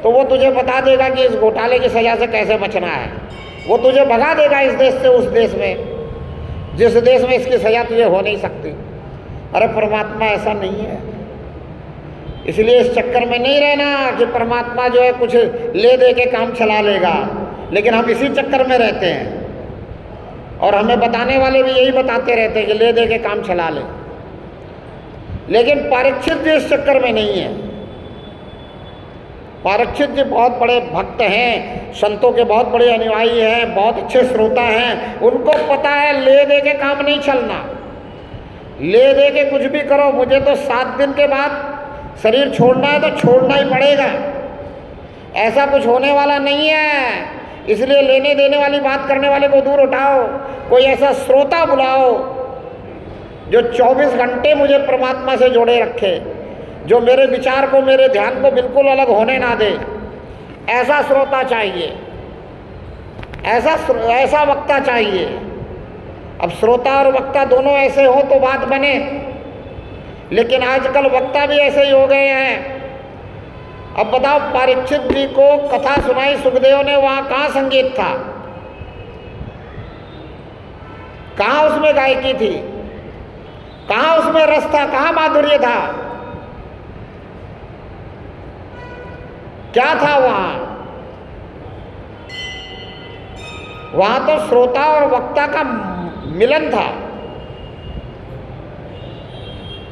तो वो तुझे बता देगा कि इस घोटाले की सजा से कैसे बचना है। वो तुझे भगा देगा इस देश से उस देश में, जिस देश में इसकी सजा तुझे हो नहीं सकती। अरे परमात्मा ऐसा नहीं है। इसलिए इस चक्कर में नहीं रहना कि परमात्मा जो है कुछ ले दे के काम चला लेगा, लेकिन हम इसी चक्कर में रहते हैं, और हमें बताने वाले भी यही बताते रहते हैं कि ले दे के काम चला ले। लेकिन परीक्षित जी इस चक्कर में नहीं है। परीक्षित जी बहुत बड़े भक्त हैं, संतों के बहुत बड़े अनुयायी हैं, बहुत अच्छे श्रोता हैं। उनको पता है ले दे के काम नहीं चलना, ले दे के कुछ भी करो, मुझे तो 7 दिन के बाद शरीर छोड़ना है तो छोड़ना ही पड़ेगा, ऐसा कुछ होने वाला नहीं है। इसलिए लेने देने वाली बात करने वाले को दूर उठाओ, कोई ऐसा श्रोता बुलाओ जो 24 घंटे मुझे परमात्मा से जोड़े रखे, जो मेरे विचार को, मेरे ध्यान को बिल्कुल अलग होने ना दे। ऐसा श्रोता चाहिए, ऐसा वक्ता चाहिए। अब श्रोता और वक्ता दोनों ऐसे हो तो बात बने, लेकिन आजकल वक्ता भी ऐसे ही हो गए हैं। अब बताओ, परीक्षित जी को कथा सुनाई सुखदेव ने, वहाँ कहाँ संगीत था, कहाँ उसमें गायकी थी, कहाँ उसमें रस था, कहाँ माधुर्य था, क्या था वहाँ? वहाँ तो श्रोता और वक्ता का मिलन था।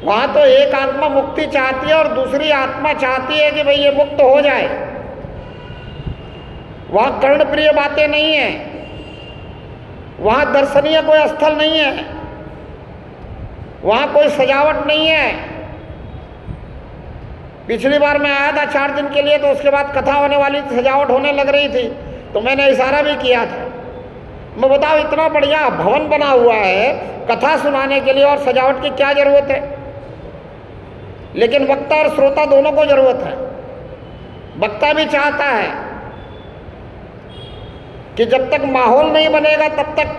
वहाँ तो एक आत्मा मुक्ति चाहती है और दूसरी आत्मा चाहती है कि भाई ये मुक्त हो जाए। वहाँ कर्णप्रिय बातें नहीं है, वहाँ दर्शनीय कोई स्थल नहीं है, वहाँ कोई सजावट नहीं है। पिछली बार मैं आया था 4 दिन के लिए, तो उसके बाद कथा होने वाली थी, सजावट होने लग रही थी, तो मैंने इशारा भी किया था। मैं बताओ, इतना बढ़िया भवन बना हुआ है कथा सुनाने के लिए, और सजावट की क्या जरूरत है? लेकिन वक्ता और श्रोता दोनों को जरूरत है। वक्ता भी चाहता है कि जब तक माहौल नहीं बनेगा तब तक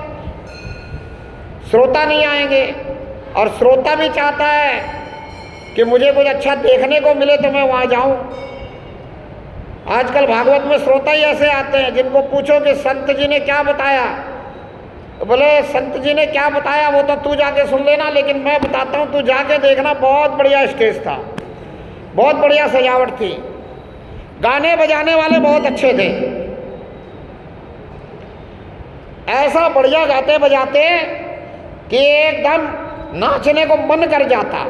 श्रोता नहीं आएंगे, और श्रोता भी चाहता है कि मुझे कुछ अच्छा देखने को मिले तो मैं वहाँ जाऊँ। आजकल भागवत में श्रोता ही ऐसे आते हैं जिनको पूछो कि संत जी ने क्या बताया, तो बोले संत जी ने क्या बताया वो तो तू जाके सुन लेना, लेकिन मैं बताता हूँ, तू जाके देखना, बहुत बढ़िया स्टेज था, बहुत बढ़िया सजावट थी, गाने बजाने वाले बहुत अच्छे थे, ऐसा बढ़िया गाते बजाते कि एकदम नाचने को मन कर जाता।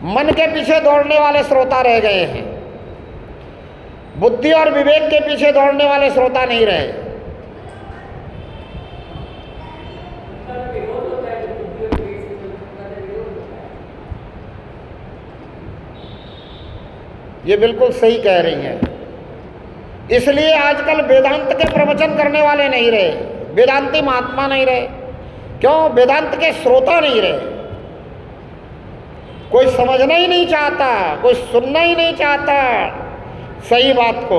मन के पीछे दौड़ने वाले श्रोता रह गए हैं, बुद्धि और विवेक के पीछे दौड़ने वाले श्रोता नहीं रहे। ये बिल्कुल सही कह रही हैं। इसलिए आजकल वेदांत के प्रवचन करने वाले नहीं रहे, वेदांती महात्मा नहीं रहे। क्यों? वेदांत के श्रोता नहीं रहे। कोई समझना ही नहीं चाहता, कोई सुनना ही नहीं चाहता सही बात को।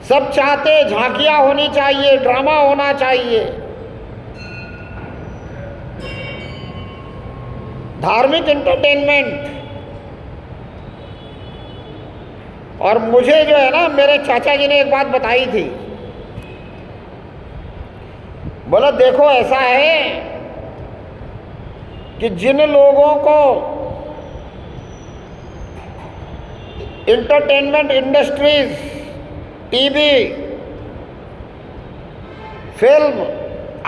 सब चाहते झांकियां होनी चाहिए, ड्रामा होना चाहिए, धार्मिक एंटरटेनमेंट। और मुझे जो है ना, मेरे चाचा जी ने एक बात बताई थी। बोला देखो ऐसा है कि जिन लोगों को एंटरटेनमेंट इंडस्ट्रीज, टीवी, फिल्म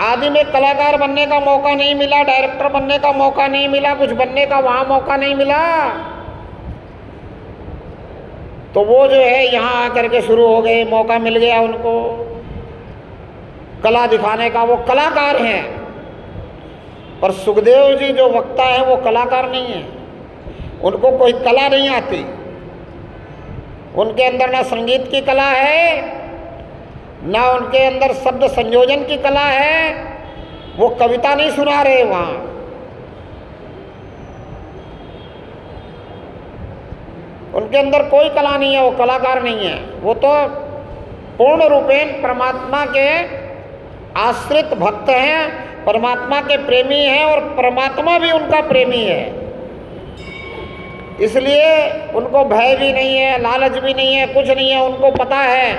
आदि में कलाकार बनने का मौका नहीं मिला, डायरेक्टर बनने का मौका नहीं मिला, कुछ बनने का वहां मौका नहीं मिला, तो वो जो है यहाँ आकर के शुरू हो गए, मौका मिल गया उनको कला दिखाने का, वो कलाकार हैं। पर सुखदेव जी जो वक्ता है वो कलाकार नहीं है, उनको कोई कला नहीं आती। उनके अंदर ना संगीत की कला है, ना उनके अंदर शब्द संयोजन की कला है। वो कविता नहीं सुना रहे वहाँ, उनके अंदर कोई कला नहीं है, वो कलाकार नहीं है। वो तो पूर्ण रूपेण परमात्मा के आश्रित भक्त हैं, परमात्मा के प्रेमी हैं, और परमात्मा भी उनका प्रेमी है। इसलिए उनको भय भी नहीं है, लालच भी नहीं है, कुछ नहीं है। उनको पता है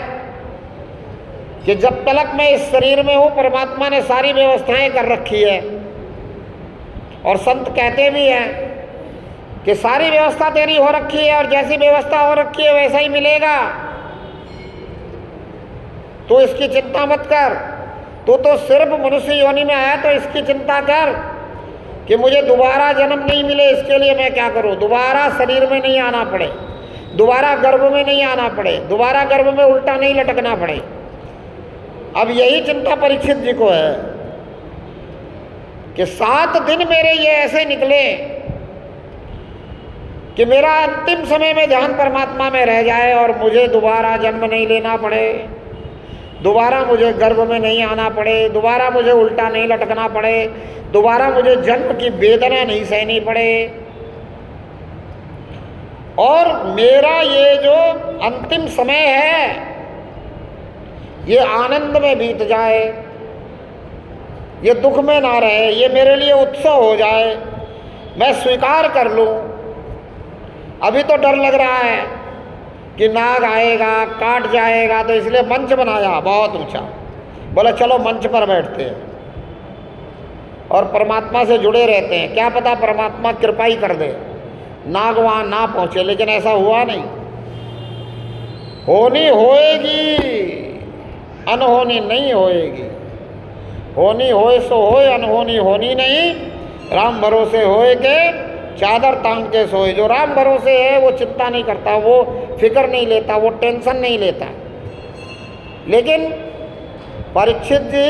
कि जब तक मैं इस शरीर में हूँ, परमात्मा ने सारी व्यवस्थाएं कर रखी है। और संत कहते भी हैं कि सारी व्यवस्था तेरी हो रखी है, और जैसी व्यवस्था हो रखी है वैसा ही मिलेगा, तो इसकी चिंता मत कर। तू तो सिर्फ मनुष्य योनि में आया, तो इसकी चिंता कर कि मुझे दोबारा जन्म नहीं मिले। इसके लिए मैं क्या करूं? दोबारा शरीर में नहीं आना पड़े, दोबारा गर्भ में नहीं आना पड़े, दोबारा गर्भ में उल्टा नहीं लटकना पड़े। अब यही चिंता परीक्षित जी को है कि 7 दिन मेरे ये ऐसे निकले कि मेरा अंतिम समय में ध्यान परमात्मा में रह जाए, और मुझे दोबारा जन्म नहीं लेना पड़े, दोबारा मुझे गर्भ में नहीं आना पड़े, दोबारा मुझे उल्टा नहीं लटकना पड़े, दोबारा मुझे जन्म की वेदना नहीं सहनी पड़े, और मेरा ये जो अंतिम समय है ये आनंद में बीत जाए, ये दुख में ना रहे, ये मेरे लिए उत्सव हो जाए, मैं स्वीकार कर लूं। अभी तो डर लग रहा है कि नाग आएगा, काट जाएगा, तो इसलिए मंच बनाया बहुत ऊंचा। बोला चलो मंच पर बैठते हैं और परमात्मा से जुड़े रहते हैं, क्या पता परमात्मा कृपा ही कर दे, नाग वहाँ ना पहुँचे। लेकिन ऐसा हुआ नहीं। होनी होएगी, अनहोनी नहीं होएगी। होनी होए सो होए, अनहोनी होनी नहीं। राम भरोसे होए के चादर तान के सोए। जो राम भरोसे है वो चिंता नहीं करता, वो फिक्र नहीं लेता, वो टेंशन नहीं लेता। लेकिन परीक्षित जी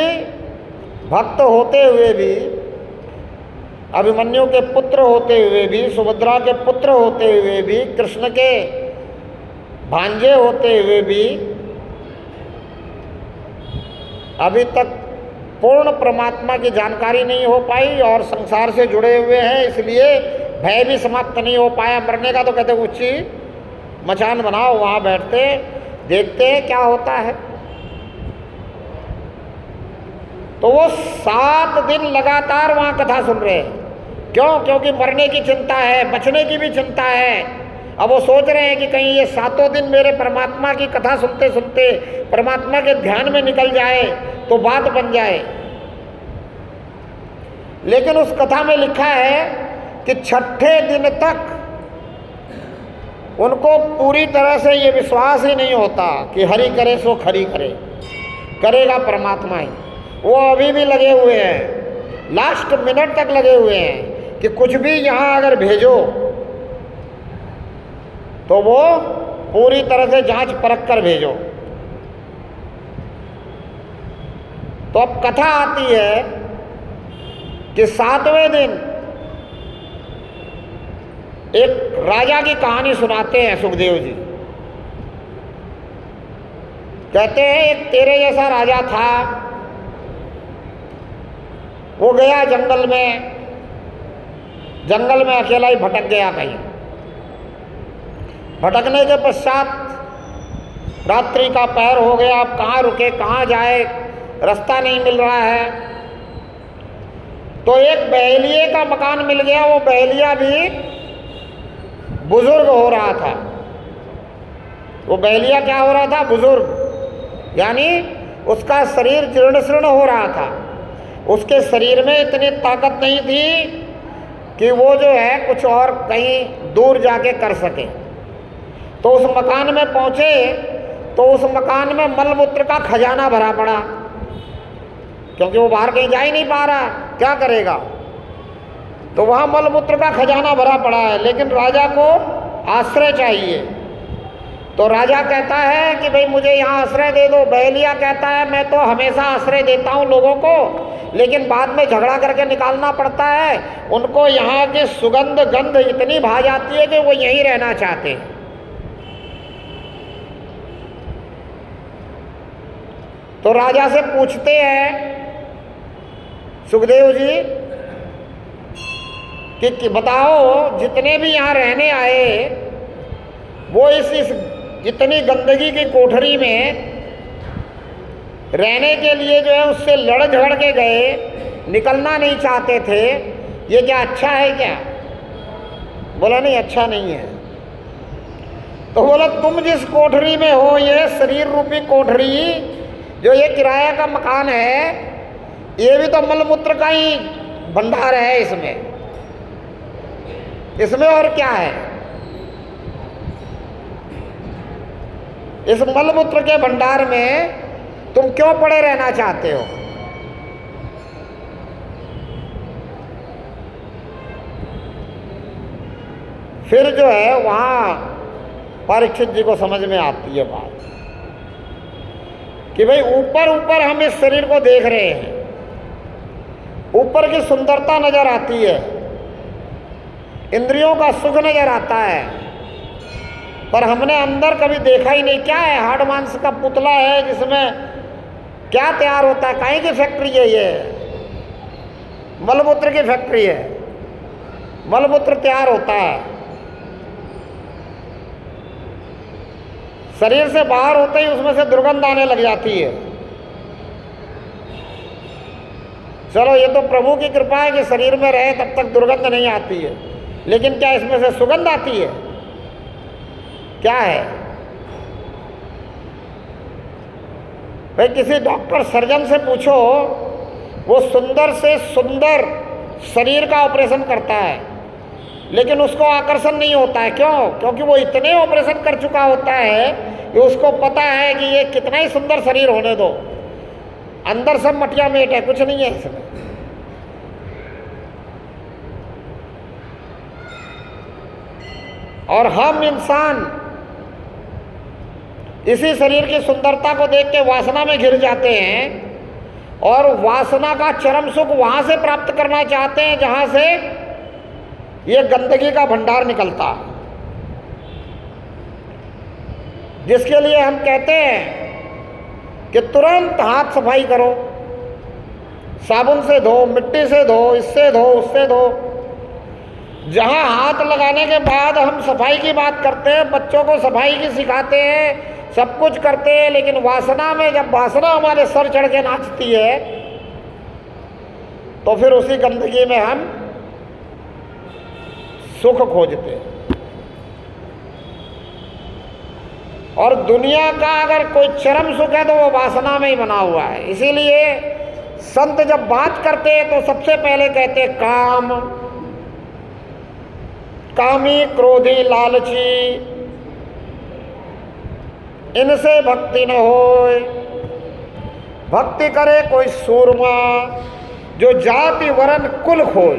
भक्त होते हुए भी, अभिमन्यु के पुत्र होते हुए भी, सुभद्रा के पुत्र होते हुए भी, कृष्ण के भांजे होते हुए भी अभी तक पूर्ण परमात्मा की जानकारी नहीं हो पाई, और संसार से जुड़े हुए हैं, इसलिए भय भी समाप्त नहीं हो पाया। मरने का तो कहते ऊंची मचान बनाओ, वहाँ बैठते देखते क्या होता है। तो वो 7 दिन लगातार वहाँ कथा सुन रहे हैं। क्यों? क्योंकि मरने की चिंता है, बचने की भी चिंता है। अब वो सोच रहे हैं कि कहीं ये 7 दिन मेरे परमात्मा की कथा सुनते सुनते परमात्मा के ध्यान में निकल जाए तो बात बन जाए। लेकिन उस कथा में लिखा है कि 6ठे दिन तक उनको पूरी तरह से ये विश्वास ही नहीं होता कि हरि करे सो खरी करे। करेगा परमात्मा ही। वो अभी भी लगे हुए हैं, लास्ट मिनट तक लगे हुए हैं कि कुछ भी यहाँ अगर भेजो तो वो पूरी तरह से जांच परख कर भेजो। तो अब कथा आती है कि 7वें दिन एक राजा की कहानी सुनाते हैं सुखदेव जी। कहते हैं एक तेरे जैसा राजा था, वो गया जंगल में अकेला ही भटक गया कहीं। भटकने के पश्चात रात्रि का पहर हो गया, अब कहाँ रुके कहाँ जाए, रास्ता नहीं मिल रहा है। तो एक बहेलिये का मकान मिल गया। वो बहेलिया भी बुजुर्ग हो रहा था। वो बहेलिया क्या हो रहा था? बुजुर्ग, यानी उसका शरीर जीर्ण शीर्ण हो रहा था। उसके शरीर में इतनी ताकत नहीं थी कि वो जो है कुछ और कहीं दूर जाके कर सके। तो उस मकान में पहुँचे तो उस मकान में मलमूत्र का खजाना भरा पड़ा, क्योंकि वो बाहर कहीं जा ही नहीं पा रहा, क्या करेगा। तो वहाँ मलमूत्र का खजाना भरा पड़ा है, लेकिन राजा को आश्रय चाहिए। तो राजा कहता है कि भाई मुझे यहाँ आश्रय दे दो। बहेलिया कहता है मैं तो हमेशा आश्रय देता हूँ लोगों को, लेकिन बाद में झगड़ा करके निकालना पड़ता है। उनको यहाँ की सुगंध गंध इतनी भा जाती है कि वो यहीं रहना चाहते हैं। तो राजा से पूछते हैं सुखदेव जी कि बताओ जितने भी यहाँ रहने आए वो इस इतनी गंदगी की कोठरी में रहने के लिए जो है उससे लड़ झगड़ के गए, निकलना नहीं चाहते थे, ये क्या अच्छा है क्या? बोला नहीं, अच्छा नहीं है। तो बोला तुम जिस कोठरी में हो, ये शरीर रूपी कोठरी, जो ये किराया का मकान है, ये भी तो मलमूत्र का ही भंडार है। इसमें और क्या है? इस मलमूत्र के भंडार में तुम क्यों पड़े रहना चाहते हो? फिर जो है वहाँ परीक्षित जी को समझ में आती है बात कि भाई ऊपर ऊपर हम इस शरीर को देख रहे हैं, ऊपर की सुंदरता नजर आती है, इंद्रियों का सुख नजर आता है, पर हमने अंदर कभी देखा ही नहीं। क्या है? हाड़ मांस का पुतला है जिसमें क्या तैयार होता है? काहे की फैक्ट्री है ये? मलमूत्र की फैक्ट्री है। मलमूत्र तैयार होता है, शरीर से बाहर होते ही उसमें से दुर्गंध आने लग जाती है। चलो ये तो प्रभु की कृपा है कि शरीर में रहे तब तक दुर्गंध नहीं आती है, लेकिन क्या इसमें से सुगंध आती है? क्या है भाई? किसी डॉक्टर सर्जन से पूछो, वो सुंदर से सुंदर शरीर का ऑपरेशन करता है, लेकिन उसको आकर्षण नहीं होता है। क्यों? क्योंकि वो इतने ऑपरेशन कर चुका होता है कि उसको पता है कि ये कितना ही सुंदर शरीर होने दो, अंदर सब मटिया मेट है, कुछ नहीं है इसमें। और हम इंसान इसी शरीर की सुंदरता को देख के वासना में घिर जाते हैं, और वासना का चरम सुख वहां से प्राप्त करना चाहते हैं जहां से ये गंदगी का भंडार निकलता है, जिसके लिए हम कहते हैं कि तुरंत हाथ सफाई करो, साबुन से धो, मिट्टी से धो, इससे धो, उससे धो। जहां हाथ लगाने के बाद हम सफाई की बात करते हैं, बच्चों को सफाई की सिखाते हैं, सब कुछ करते हैं, लेकिन वासना में जब वासना हमारे सर चढ़ के नाचती है तो फिर उसी गंदगी में हम सुख खोजते हैं। और दुनिया का अगर कोई चरम सुख है तो वो वासना में ही बना हुआ है। इसीलिए संत जब बात करते हैं तो सबसे पहले कहते हैं काम, कामी, क्रोधी, लालची, इनसे भक्ति न होय। भक्ति करे कोई सूरमा, जो जाति वरण कुल खोए।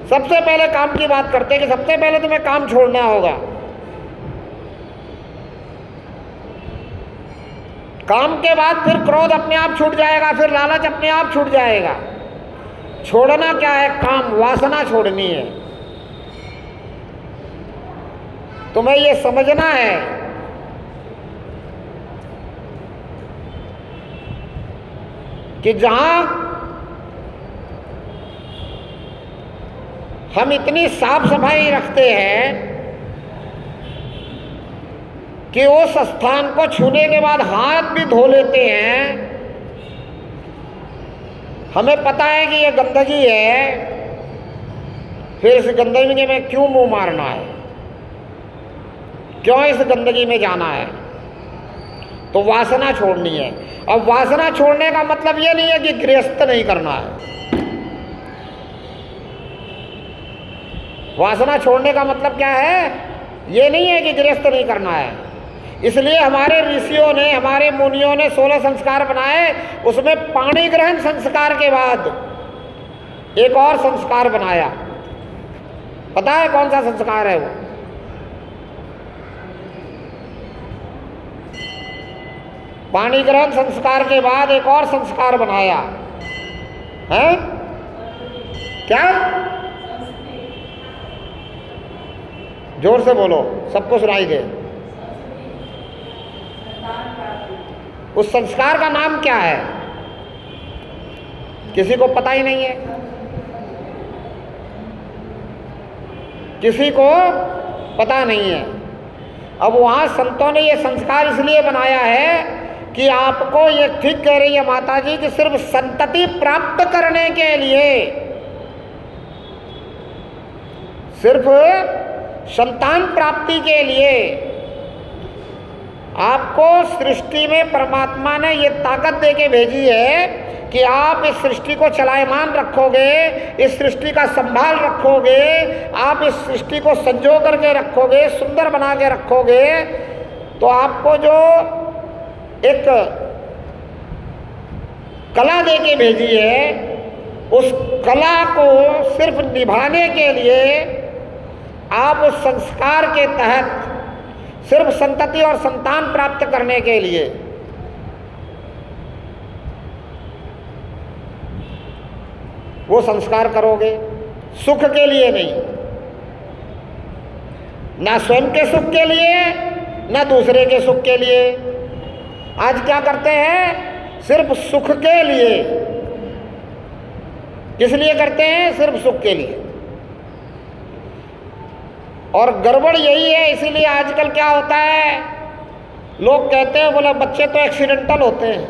सबसे पहले काम की बात करते हैं कि सबसे पहले तुम्हें काम छोड़ना होगा। काम के बाद फिर क्रोध अपने आप छूट जाएगा, फिर लालच अपने आप छूट जाएगा। छोड़ना क्या है? काम, वासना छोड़नी है। तुम्हें ये समझना है कि जहां हम इतनी साफ सफाई रखते हैं कि उस स्थान को छूने के बाद हाथ भी धो लेते हैं, हमें पता है कि ये गंदगी है, फिर इस गंदगी में क्यों मुंह मारना है, क्यों इस गंदगी में जाना है? तो वासना छोड़नी है। अब वासना छोड़ने का मतलब ये नहीं है कि गृहस्थ नहीं करना है। वासना छोड़ने का मतलब क्या है? ये नहीं है कि गृहस्थ नहीं करना है। इसलिए हमारे ऋषियों ने, हमारे मुनियों ने 16 संस्कार बनाए। उसमें पाणी ग्रहण संस्कार के बाद एक और संस्कार बनाया। पता है कौन सा संस्कार है वो? पाणी ग्रहण संस्कार के बाद एक और संस्कार बनाया है। क्या? जोर से बोलो, सबको सुनाई दे। उस संस्कार का नाम क्या है? किसी को पता ही नहीं है, किसी को पता नहीं है। अब वहां संतों ने ये संस्कार इसलिए बनाया है कि आपको, ये ठीक कह रही है माता जी, कि सिर्फ संतति प्राप्त करने के लिए, सिर्फ संतान प्राप्ति के लिए आपको सृष्टि में परमात्मा ने ये ताकत दे के भेजी है कि आप इस सृष्टि को चलायमान रखोगे, इस सृष्टि का संभाल रखोगे, आप इस सृष्टि को संजो करके रखोगे, सुंदर बना के रखोगे, तो आपको जो एक कला दे के भेजी है, उस कला को सिर्फ निभाने के लिए आप उस संस्कार के तहत सिर्फ संतति और संतान प्राप्त करने के लिए वो संस्कार करोगे, सुख के लिए नहीं, ना स्वयं के सुख के लिए, ना दूसरे के सुख के लिए। आज क्या करते हैं? सिर्फ सुख के लिए। किस लिए करते हैं? सिर्फ सुख के लिए। और गड़बड़ यही है। इसीलिए आजकल क्या होता है, लोग कहते हैं, बोला बच्चे तो एक्सीडेंटल होते हैं,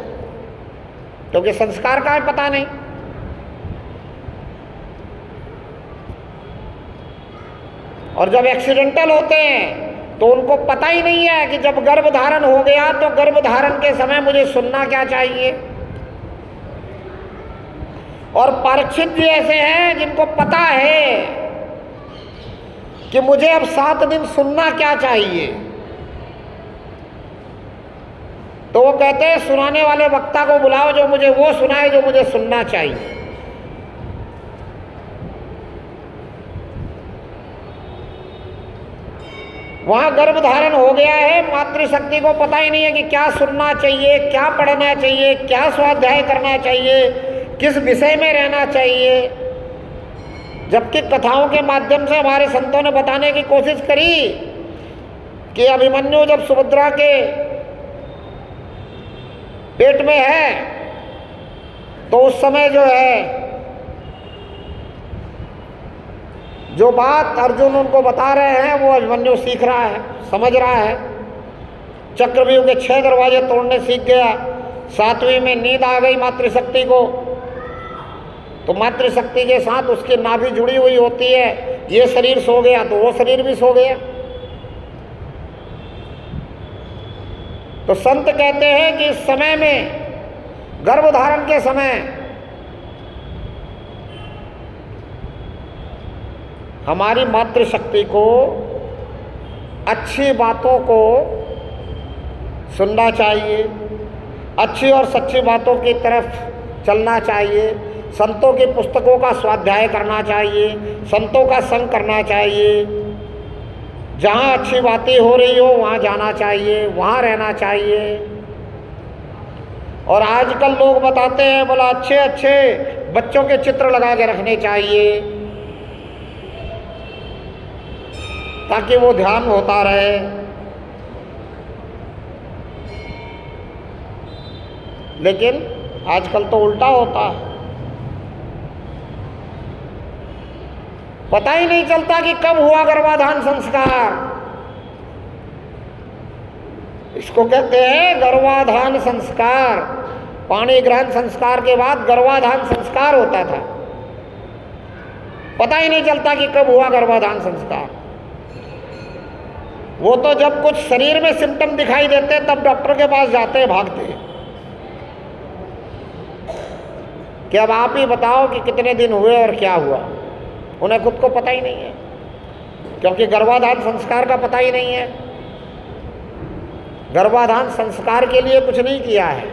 क्योंकि संस्कार का है पता नहीं। और जब एक्सीडेंटल होते हैं तो उनको पता ही नहीं है कि जब गर्भ धारण हो गया तो गर्भ धारण के समय मुझे सुनना क्या चाहिए। और परीक्षित भी ऐसे हैं जिनको पता है कि मुझे अब 7 दिन सुनना क्या चाहिए, तो वो कहते हैं सुनाने वाले वक्ता को बुलाओ जो मुझे वो सुनाए जो मुझे सुनना चाहिए। वहां गर्भ धारण हो गया है, मातृशक्ति को पता ही नहीं है कि क्या सुनना चाहिए, क्या पढ़ना चाहिए, क्या स्वाध्याय करना चाहिए, किस विषय में रहना चाहिए। जबकि कथाओं के माध्यम से हमारे संतों ने बताने की कोशिश करी कि अभिमन्यु जब सुभद्रा के पेट में है तो उस समय जो है, जो बात अर्जुन उनको बता रहे हैं वो अभिमन्यु सीख रहा है, समझ रहा है। चक्रव्यूह के 6 दरवाजे तोड़ने सीख गया। 7वीं में नींद आ गई मातृशक्ति को, तो मातृशक्ति के साथ उसकी नाभि जुड़ी हुई होती है। ये शरीर सो गया तो वो शरीर भी सो गया। तो संत कहते हैं कि इस समय में, गर्भधारण के समय, हमारी मातृशक्ति को अच्छी बातों को सुनना चाहिए, अच्छी और सच्ची बातों की तरफ चलना चाहिए, संतों की पुस्तकों का स्वाध्याय करना चाहिए, संतों का संग करना चाहिए, जहाँ अच्छी बातें हो रही हो वहाँ जाना चाहिए, वहाँ रहना चाहिए। और आजकल लोग बताते हैं बोला अच्छे अच्छे बच्चों के चित्र लगा के रखने चाहिए ताकि वो ध्यान होता रहे। लेकिन आजकल तो उल्टा होता है, पता ही नहीं चलता कि कब हुआ गर्भाधान संस्कार। इसको कहते हैं गर्भाधान संस्कार। पाणी ग्रहण संस्कार के बाद गर्भाधान संस्कार होता था, पता ही नहीं चलता कि कब हुआ गर्भाधान संस्कार। वो तो जब कुछ शरीर में सिम्टम दिखाई देते तब डॉक्टर के पास जाते हैं, भागते हैं कि अब आप ही बताओ कि कितने दिन हुए और क्या हुआ। उन्हें खुद को पता ही नहीं है, क्योंकि गर्भाधान संस्कार का पता ही नहीं है। गर्भाधान संस्कार के लिए कुछ नहीं किया है,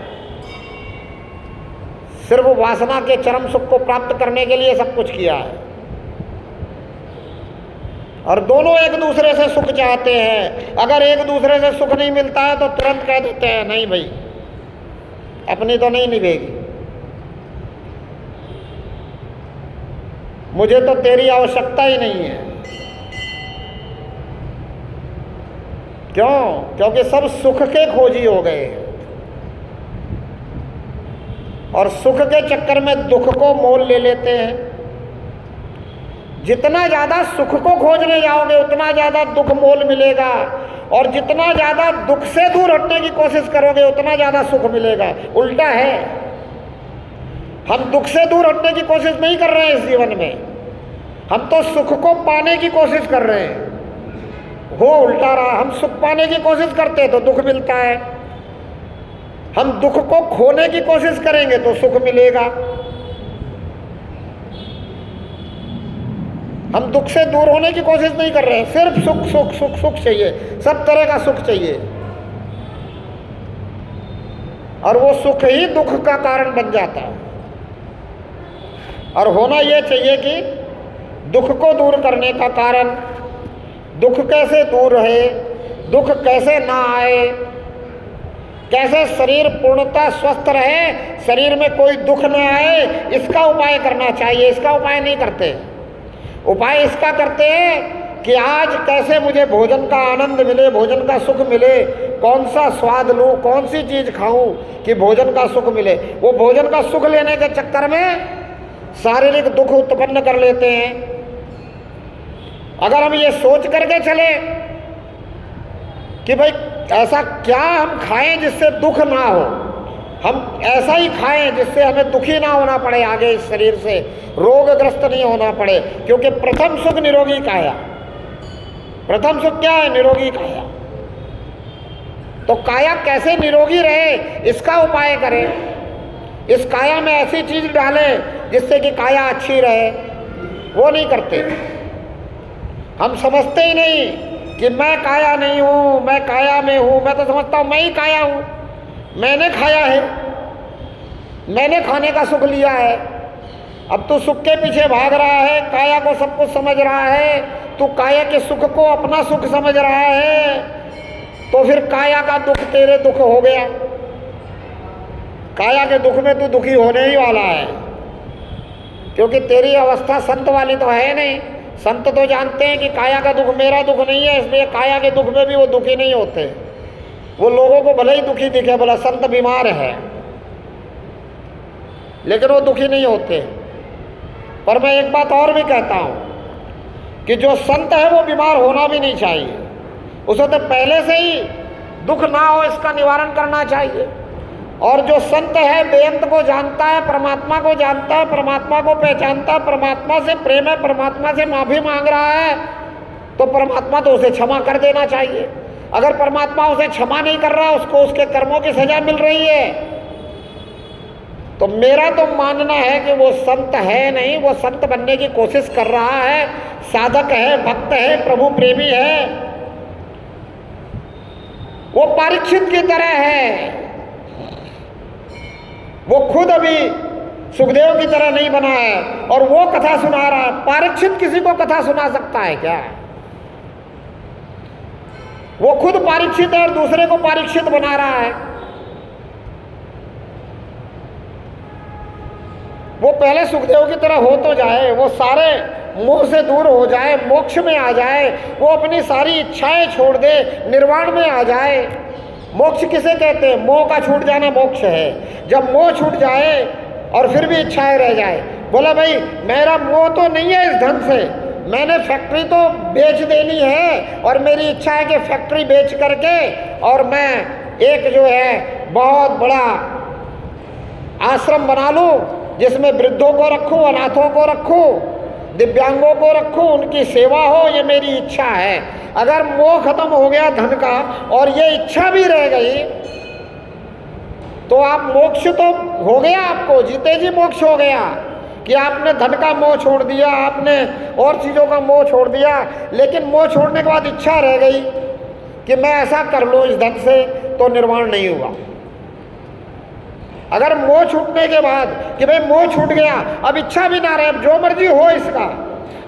सिर्फ वासना के चरम सुख को प्राप्त करने के लिए सब कुछ किया है। और दोनों एक दूसरे से सुख चाहते हैं। अगर एक दूसरे से सुख नहीं मिलता है तो तुरंत कह देते हैं नहीं भाई अपनी तो नहीं निभेगी, मुझे तो तेरी आवश्यकता ही नहीं है। क्यों? क्योंकि सब सुख के खोजी हो गए हैं और सुख के चक्कर में दुख को मोल ले लेते हैं। जितना ज़्यादा सुख को खोजने जाओगे उतना ज़्यादा दुख मोल मिलेगा, और जितना ज़्यादा दुख से दूर हटने की कोशिश करोगे उतना ज़्यादा सुख मिलेगा। उल्टा है, हम दुख से दूर हटने की कोशिश नहीं कर रहे हैं इस जीवन में, हम तो सुख को पाने की कोशिश कर रहे हैं। वो उल्टा रहा, हम सुख पाने की कोशिश करते हैं तो दुख मिलता है, हम दुख को खोने की कोशिश करेंगे तो सुख मिलेगा। हम दुख से दूर होने की कोशिश नहीं कर रहे हैं, सिर्फ सुख सुख सुख सुख चाहिए, सब तरह का सुख चाहिए, और वो सुख ही दुख का कारण बन जाता है। और होना ये चाहिए कि दुख को दूर करने का कारण, दुख कैसे दूर रहे, दुख कैसे ना आए, कैसे शरीर पूर्णतः स्वस्थ रहे, शरीर में कोई दुख न आए, इसका उपाय करना चाहिए। इसका उपाय नहीं करते, उपाय इसका करते हैं कि आज कैसे मुझे भोजन का आनंद मिले, भोजन का सुख मिले, कौन सा स्वाद लूँ, कौन सी चीज़ खाऊं कि भोजन का सुख मिले। वो भोजन का सुख लेने के चक्कर में शारीरिक दुख उत्पन्न कर लेते हैं। अगर हम ये सोच करके चले कि भाई ऐसा क्या हम खाएं जिससे दुख ना हो, हम ऐसा ही खाएं जिससे हमें दुखी ना होना पड़े, आगे इस शरीर से रोगग्रस्त नहीं होना पड़े। क्योंकि प्रथम सुख निरोगी काया, प्रथम सुख क्या है? निरोगी काया। तो काया कैसे निरोगी रहे इसका उपाय करें। इस काया में ऐसी चीज डालें जिससे कि काया अच्छी रहे, वो नहीं करते। हम समझते ही नहीं कि मैं काया नहीं हूँ, मैं काया में हूँ। मैं तो समझता हूँ मैं ही काया हूँ, मैंने खाया है, मैंने खाने का सुख लिया है। अब तू सुख के पीछे भाग रहा है, काया को सब कुछ समझ रहा है, तू काया के सुख को अपना सुख समझ रहा है, तो फिर काया का दुख तेरे दुख हो गया। काया के दुख में तू दुखी होने ही वाला है, क्योंकि तेरी अवस्था संत वाली तो है नहीं। संत तो जानते हैं कि काया का दुख मेरा दुख नहीं है, इसलिए काया के दुख में भी वो दुखी नहीं होते। वो लोगों को भले ही दुखी दिखे, बोला संत बीमार है, लेकिन वो दुखी नहीं होते। पर मैं एक बात और भी कहता हूँ कि जो संत है वो बीमार होना भी नहीं चाहिए, उसे तो पहले से ही दुख ना हो इसका निवारण करना चाहिए। और जो संत है बेअंत को जानता है, परमात्मा को जानता है, परमात्मा को पहचानता है, परमात्मा से प्रेम है, परमात्मा से माफ़ी मांग रहा है, तो परमात्मा तो उसे क्षमा कर देना चाहिए। अगर परमात्मा उसे क्षमा नहीं कर रहा, उसको उसके कर्मों की सजा मिल रही है, तो मेरा तो मानना है कि वो संत है नहीं, वो संत बनने की कोशिश कर रहा है, साधक है, भक्त है, प्रभु प्रेमी है। वो परीक्षित की तरह है। वो खुद अभी सुखदेव की तरह नहीं बना है और वो कथा सुना रहा है। परीक्षित किसी को कथा सुना सकता है क्या? वो खुद परीक्षित है और दूसरे को परीक्षित बना रहा है। वो पहले सुखदेव की तरह हो तो जाए, वो सारे मोह से दूर हो जाए, मोक्ष में आ जाए, वो अपनी सारी इच्छाएं छोड़ दे, निर्वाण में आ जाए। मोक्ष किसे कहते हैं? मोह का छूट जाना मोक्ष है। जब मोह छूट जाए और फिर भी इच्छाएं रह जाए, बोला भाई मेरा मोह तो नहीं है इस धन से, मैंने फैक्ट्री तो बेच देनी है और मेरी इच्छा है कि फैक्ट्री बेच करके और मैं एक जो है बहुत बड़ा आश्रम बना लूं जिसमें वृद्धों को रखूं, अनाथों को रखूं, दिव्यांगों को रखूं, उनकी सेवा हो, ये मेरी इच्छा है। अगर मोह खत्म हो गया धन का और ये इच्छा भी रह गई तो आप मोक्ष तो हो गया, आपको जीते जी मोक्ष हो गया कि आपने धन का मोह छोड़ दिया, आपने और चीज़ों का मोह छोड़ दिया। लेकिन मोह छोड़ने के बाद इच्छा रह गई कि मैं ऐसा कर लूँ इस धन से, तो निर्वाण नहीं हुआ। अगर मोह छूटने के बाद कि भाई मोह छूट गया, अब इच्छा भी ना रहे, अब जो मर्जी हो इसका,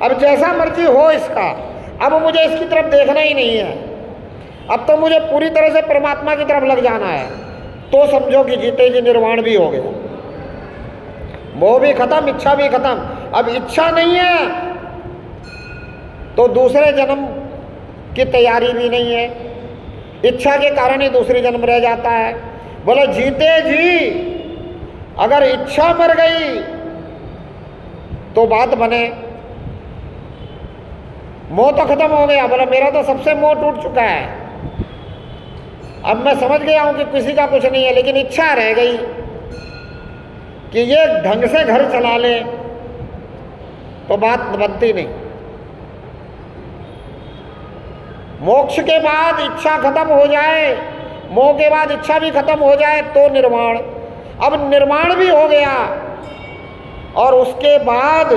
अब जैसा मर्जी हो इसका, अब मुझे इसकी तरफ देखना ही नहीं है, अब तो मुझे पूरी तरह से परमात्मा की तरफ लग जाना है, तो समझो कि जीते जी निर्वाण भी हो गया। मोह भी खत्म, इच्छा भी खत्म। अब इच्छा नहीं है तो दूसरे जन्म की तैयारी भी नहीं है, इच्छा के कारण ही दूसरी जन्म रह जाता है। बोले जीते जी अगर इच्छा मर गई तो बात बने, मोह तो खत्म हो गया। बोला मेरा तो सबसे मोह टूट चुका है, अब मैं समझ गया हूं कि किसी का कुछ नहीं है, लेकिन इच्छा रह गई कि ये ढंग से घर चला ले, तो बात बनती नहीं। मोक्ष के बाद इच्छा खत्म हो जाए, मोह के बाद इच्छा भी खत्म हो जाए तो निर्वाण। अब निर्वाण भी हो गया और उसके बाद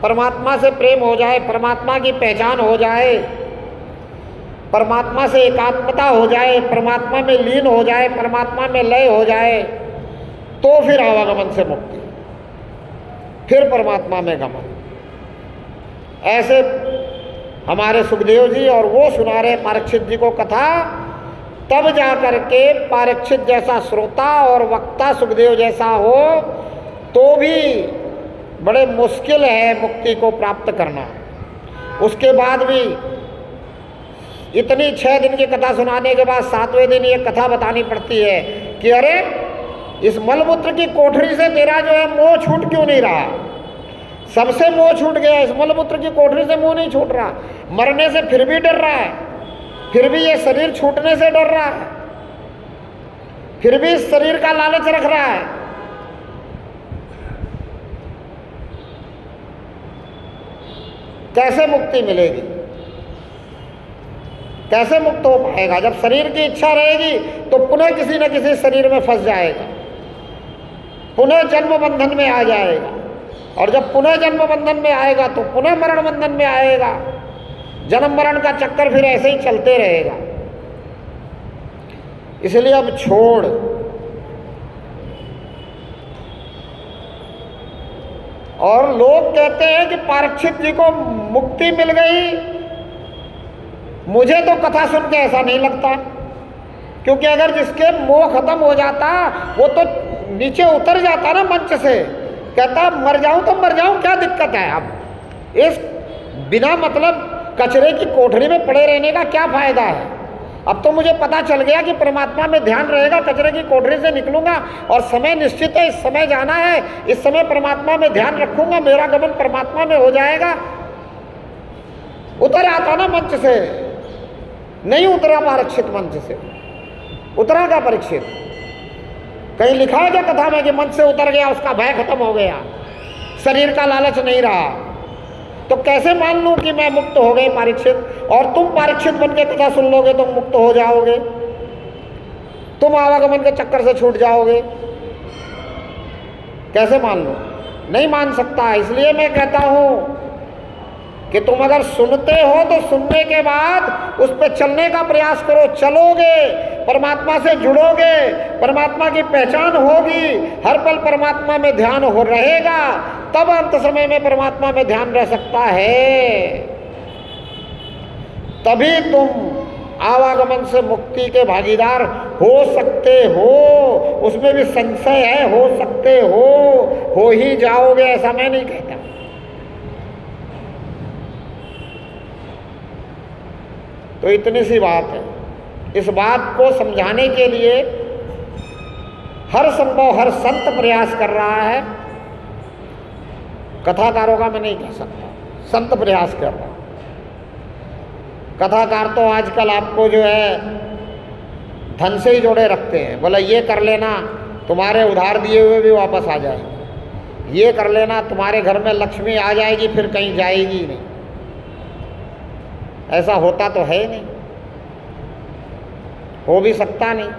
परमात्मा से प्रेम हो जाए, परमात्मा की पहचान हो जाए, परमात्मा से एकात्मता हो जाए, परमात्मा में लीन हो जाए, परमात्मा में लय हो जाए, तो फिर आवागमन से मुक्ति, फिर परमात्मा में गमन। ऐसे हमारे सुखदेव जी और वो सुना रहे परीक्षित जी को कथा, तब जा कर के परीक्षित जैसा श्रोता और वक्ता सुखदेव जैसा हो तो भी बड़े मुश्किल है मुक्ति को प्राप्त करना। उसके बाद भी इतनी 6 दिन की कथा सुनाने के बाद 7वें दिन ये कथा बतानी पड़ती है कि अरे इस मलमूत्र की कोठरी से तेरा जो है मोह छूट क्यों नहीं रहा? सबसे मोह छूट गया, इस मलमूत्र की कोठरी से मोह नहीं छूट रहा। मरने से फिर भी डर रहा है, फिर भी ये शरीर छूटने से डर रहा है, फिर भी इस शरीर का लालच रख रहा है। कैसे मुक्ति मिलेगी? कैसे मुक्त हो पाएगा? जब शरीर की इच्छा रहेगी तो पुनः किसी न किसी शरीर में फंस जाएगा, पुनः जन्म बंधन में आ जाएगा, और जब पुनः जन्म बंधन में आएगा तो पुनः मरण बंधन में आएगा। जन्म मरण का चक्कर फिर ऐसे ही चलते रहेगा। इसलिए अब छोड़। और लोग कहते हैं कि परीक्षित जी को मुक्ति मिल गई, मुझे तो कथा सुन के ऐसा नहीं लगता, क्योंकि अगर जिसके मोह खत्म हो जाता वो तो नीचे उतर जाता ना मंच से, कहता मर जाऊं तो मर जाऊं, क्या दिक्कत है? अब इस बिना मतलब कचरे की कोठरी में पड़े रहने का क्या फायदा है? अब तो मुझे पता चल गया कि परमात्मा में ध्यान रहेगा, कचरे की कोठरी से निकलूंगा और समय निश्चित है, इस समय जाना है, इस समय परमात्मा में ध्यान रखूंगा, मेरा गमन परमात्मा में हो जाएगा। उतर आता ना मंच से, नहीं उतरा परीक्षित मंच से, उतरा क्या परीक्षित? कहीं लिखा है क्या कथा में कि मंच से उतर गया, उसका भय खत्म हो गया, शरीर का लालच नहीं रहा? तो कैसे मान लूं कि मैं मुक्त हो गए परीक्षित, और तुम परीक्षित बन के कथा सुन लोगे तो मुक्त हो जाओगे, तुम आवागमन के चक्कर से छूट जाओगे? कैसे मान लूं? नहीं मान सकता। इसलिए मैं कहता हूं कि तुम अगर सुनते हो तो सुनने के बाद उस पर चलने का प्रयास करो। चलोगे, परमात्मा से जुड़ोगे, परमात्मा की पहचान होगी, हर पल परमात्मा में ध्यान हो रहेगा, तब अंत समय में परमात्मा में ध्यान रह सकता है। तभी तुम आवागमन से मुक्ति के भागीदार हो सकते हो। उसमें भी संशय है, हो सकते हो ही जाओगे ऐसा मैं नहीं कहता। तो इतनी सी बात है। इस बात को समझाने के लिए हर संभव हर संत प्रयास कर रहा है। कथाकारों का मैं नहीं कह सकता, संत प्रयास कर रहा है। कथाकार तो आजकल आपको जो है धन से ही जोड़े रखते हैं। बोला ये कर लेना, तुम्हारे उधार दिए हुए भी वापस आ जाएंगे। ये कर लेना, तुम्हारे घर में लक्ष्मी आ जाएगी, फिर कहीं जाएगी नहीं। ऐसा होता तो है नहीं, हो भी सकता नहीं,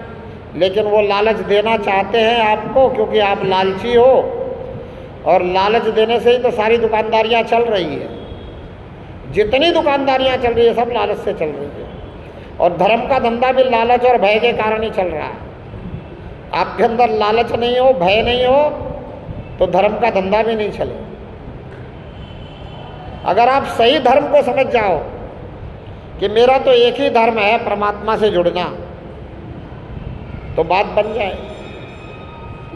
लेकिन वो लालच देना चाहते हैं आपको, क्योंकि आप लालची हो। और लालच देने से ही तो सारी दुकानदारियां चल रही है। जितनी दुकानदारियां चल रही है सब लालच से चल रही है। और धर्म का धंधा भी लालच और भय के कारण ही चल रहा है। आपके अंदर लालच नहीं हो, भय नहीं हो, तो धर्म का धंधा भी नहीं चले। अगर आप सही धर्म को समझ जाओ कि मेरा तो एक ही धर्म है, परमात्मा से जुड़ना, तो बात बन जाए।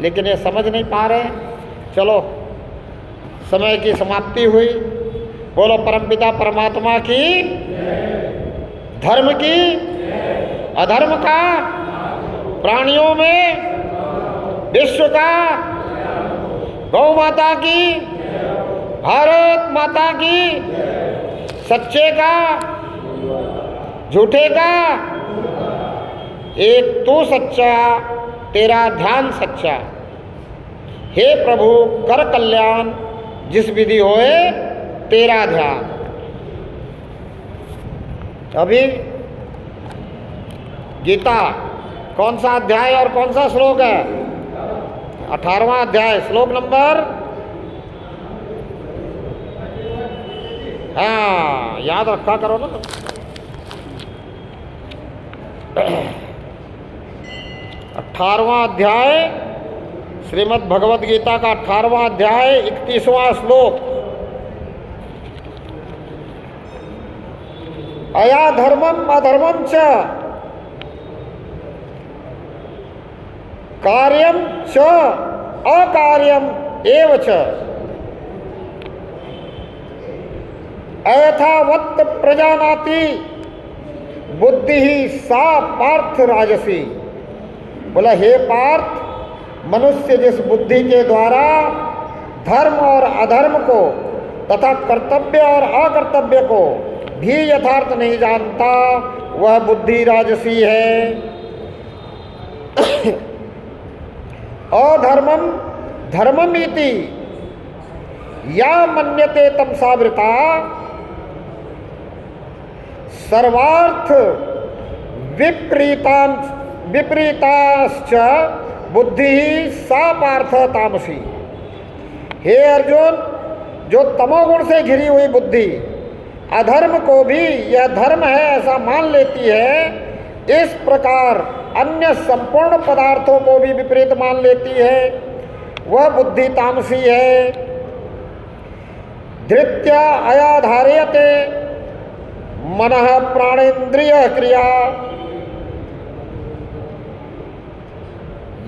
लेकिन ये समझ नहीं पा रहे। चलो, समय की समाप्ति हुई। बोलो परमपिता परमात्मा की, धर्म की, अधर्म का, प्राणियों में, विश्व का, गौ माता की, भारत माता की, सच्चे का, झूठे का, एक तू सच्चा, तेरा ध्यान सच्चा। हे प्रभु कर कल्याण, जिस विधि होए तेरा ध्यान। अभी गीता कौन सा अध्याय और कौन सा श्लोक है? 18वां अध्याय, श्लोक नंबर, हाँ याद रखा करो ना। 18वां अध्याय, श्रीमद् भगवद गीता का 18वां अध्याय, 31वां श्लोक। अया धर्मम अधर्मम च कार्यम च अकार्यम एव च अयथावत् प्रजानाति बुद्धि ही सा पार्थ राजसी। बोला हे पार्थ, मनुष्य जिस बुद्धि के द्वारा धर्म और अधर्म को तथा कर्तव्य और अकर्तव्य को भी यथार्थ नहीं जानता, वह बुद्धि राजसी है। अधर्मम धर्ममिति या मन्यते तमसावृता सर्वार्थ विपरीताश्च बुद्धि सा पार्थ तामसी। हे अर्जुन, जो तमोगुण से घिरी हुई बुद्धि अधर्म को भी यह धर्म है ऐसा मान लेती है, इस प्रकार अन्य संपूर्ण पदार्थों को भी विपरीत मान लेती है, वह बुद्धि तामसी है। धृत्या अयाधार्यते मनः प्राणेन्द्रिय क्रिया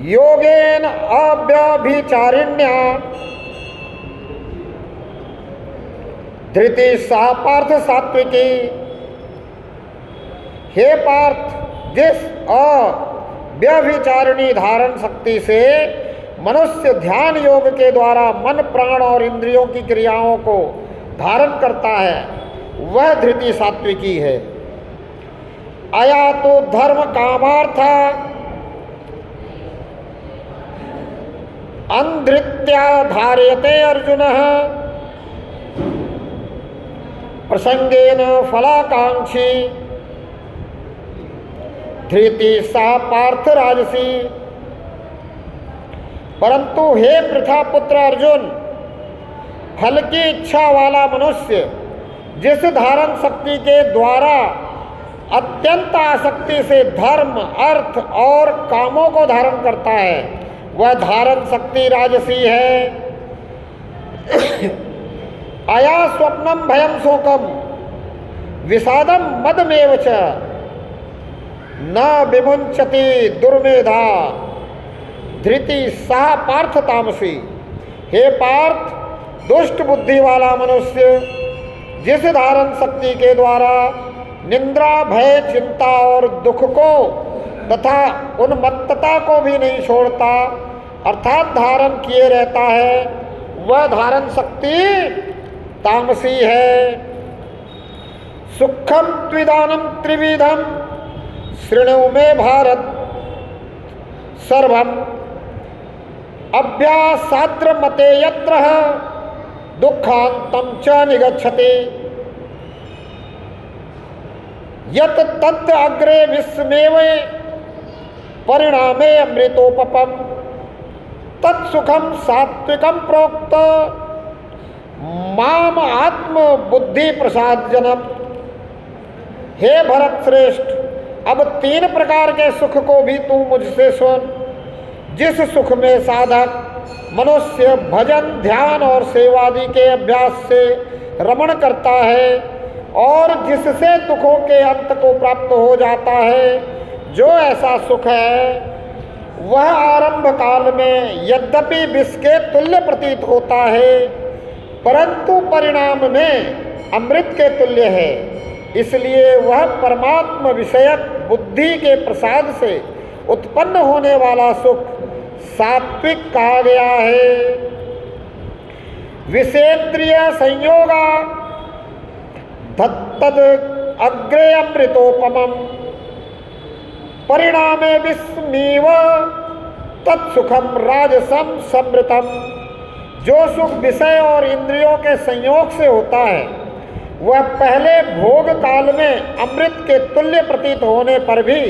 योगेन अव्यभिचारिण्या धृति सा पार्थ सात्विकी। हे पार्थ, जिस अव्यभिचारिणी धारण शक्ति से मनुष्य ध्यान योग के द्वारा मन प्राण और इंद्रियों की क्रियाओं को धारण करता है, वह धृति सात्विकी है। अया तो धर्म कामार्थ अंधृत्या धार्यते अर्जुन प्रसंगेन फलाकांक्षी धृति सा पार्थ राजसी। परंतु हे पृथा पुत्र अर्जुन, फल की इच्छा वाला मनुष्य जिस धारण शक्ति के द्वारा अत्यंत आसक्ति से धर्म, अर्थ और कामों को धारण करता है, वह धारण शक्ति राजसी है। अया स्वप्नम भयम शोकम विषादम मदमेव च न विमुंचति दुर्मेधा धृति सह पार्थ तामसी। हे पार्थ, दुष्ट बुद्धि वाला मनुष्य जिस धारण शक्ति के द्वारा निंद्रा, भय, चिंता और दुख को तथा उन्मत्तता को भी नहीं छोड़ता अर्थात धारण किए रहता है, वह धारण शक्ति तामसी है। सुखम त्विदानम त्रिविधम शृणु मे भारत सर्वम अभ्यासाद्र मते यत्र दुखांतम च निगच्छति यत तत् अग्रे विस्मेव परिणामे अमृतोपम तत्सुखम सात्विकम प्रोक्त माम आत्म बुद्धि प्रसाद जनम। हे भरत श्रेष्ठ, अब 3 प्रकार के सुख को भी तू मुझसे सुन। जिस सुख में साधक मनुष्य भजन, ध्यान और सेवादि के अभ्यास से रमण करता है और जिससे दुखों के अंत को प्राप्त हो जाता है, जो ऐसा सुख है वह आरंभ काल में यद्यपि विष के तुल्य प्रतीत होता है, परंतु परिणाम में अमृत के तुल्य है। इसलिए वह परमात्मा विषयक बुद्धि के प्रसाद से उत्पन्न होने वाला सुख सात्विक कहा गया है। विषेन्द्रिय संयोगा तद अग्रे अमृतोपमम परिणामे विस्मीव तत्सुखम राजसम समृतम। जो सुख विषय और इंद्रियों के संयोग से होता है वह पहले भोग काल में अमृत के तुल्य प्रतीत होने पर भी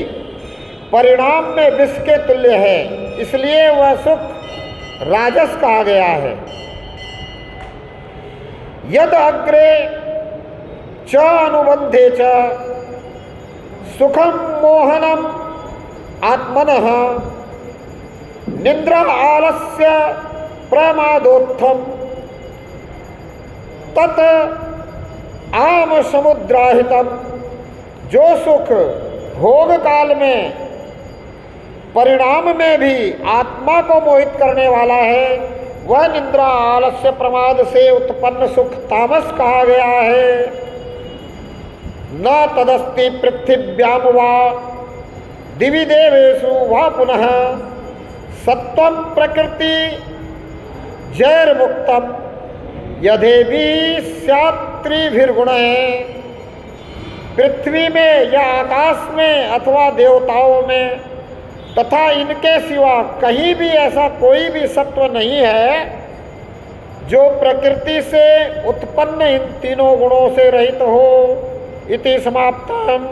परिणाम में विष के तुल्य है, इसलिए वह सुख राजस कहा गया है। यद अग्रे च अनुबंधे च सुखम मोहनम आत्मनः निद्रा आलस्य प्रमादोत्थम तत् आम समुद्राहितम। जो सुख भोग काल में परिणाम में भी आत्मा को मोहित करने वाला है, वह निद्रा, आलस्य, प्रमाद से उत्पन्न सुख तामस कहा गया है। न तदस्ति पृथिव्याम वा दिवि देवेषु वा पुनः सत्वं प्रकृति जैर्मुक्तम यथेभी स्यात्रिभिर्गुणैः। पृथ्वी में या आकाश में अथवा देवताओं में तथा इनके सिवा कहीं भी ऐसा कोई भी सत्व नहीं है जो प्रकृति से उत्पन्न इन तीनों गुणों से रहित हो। इति समाप्तम्।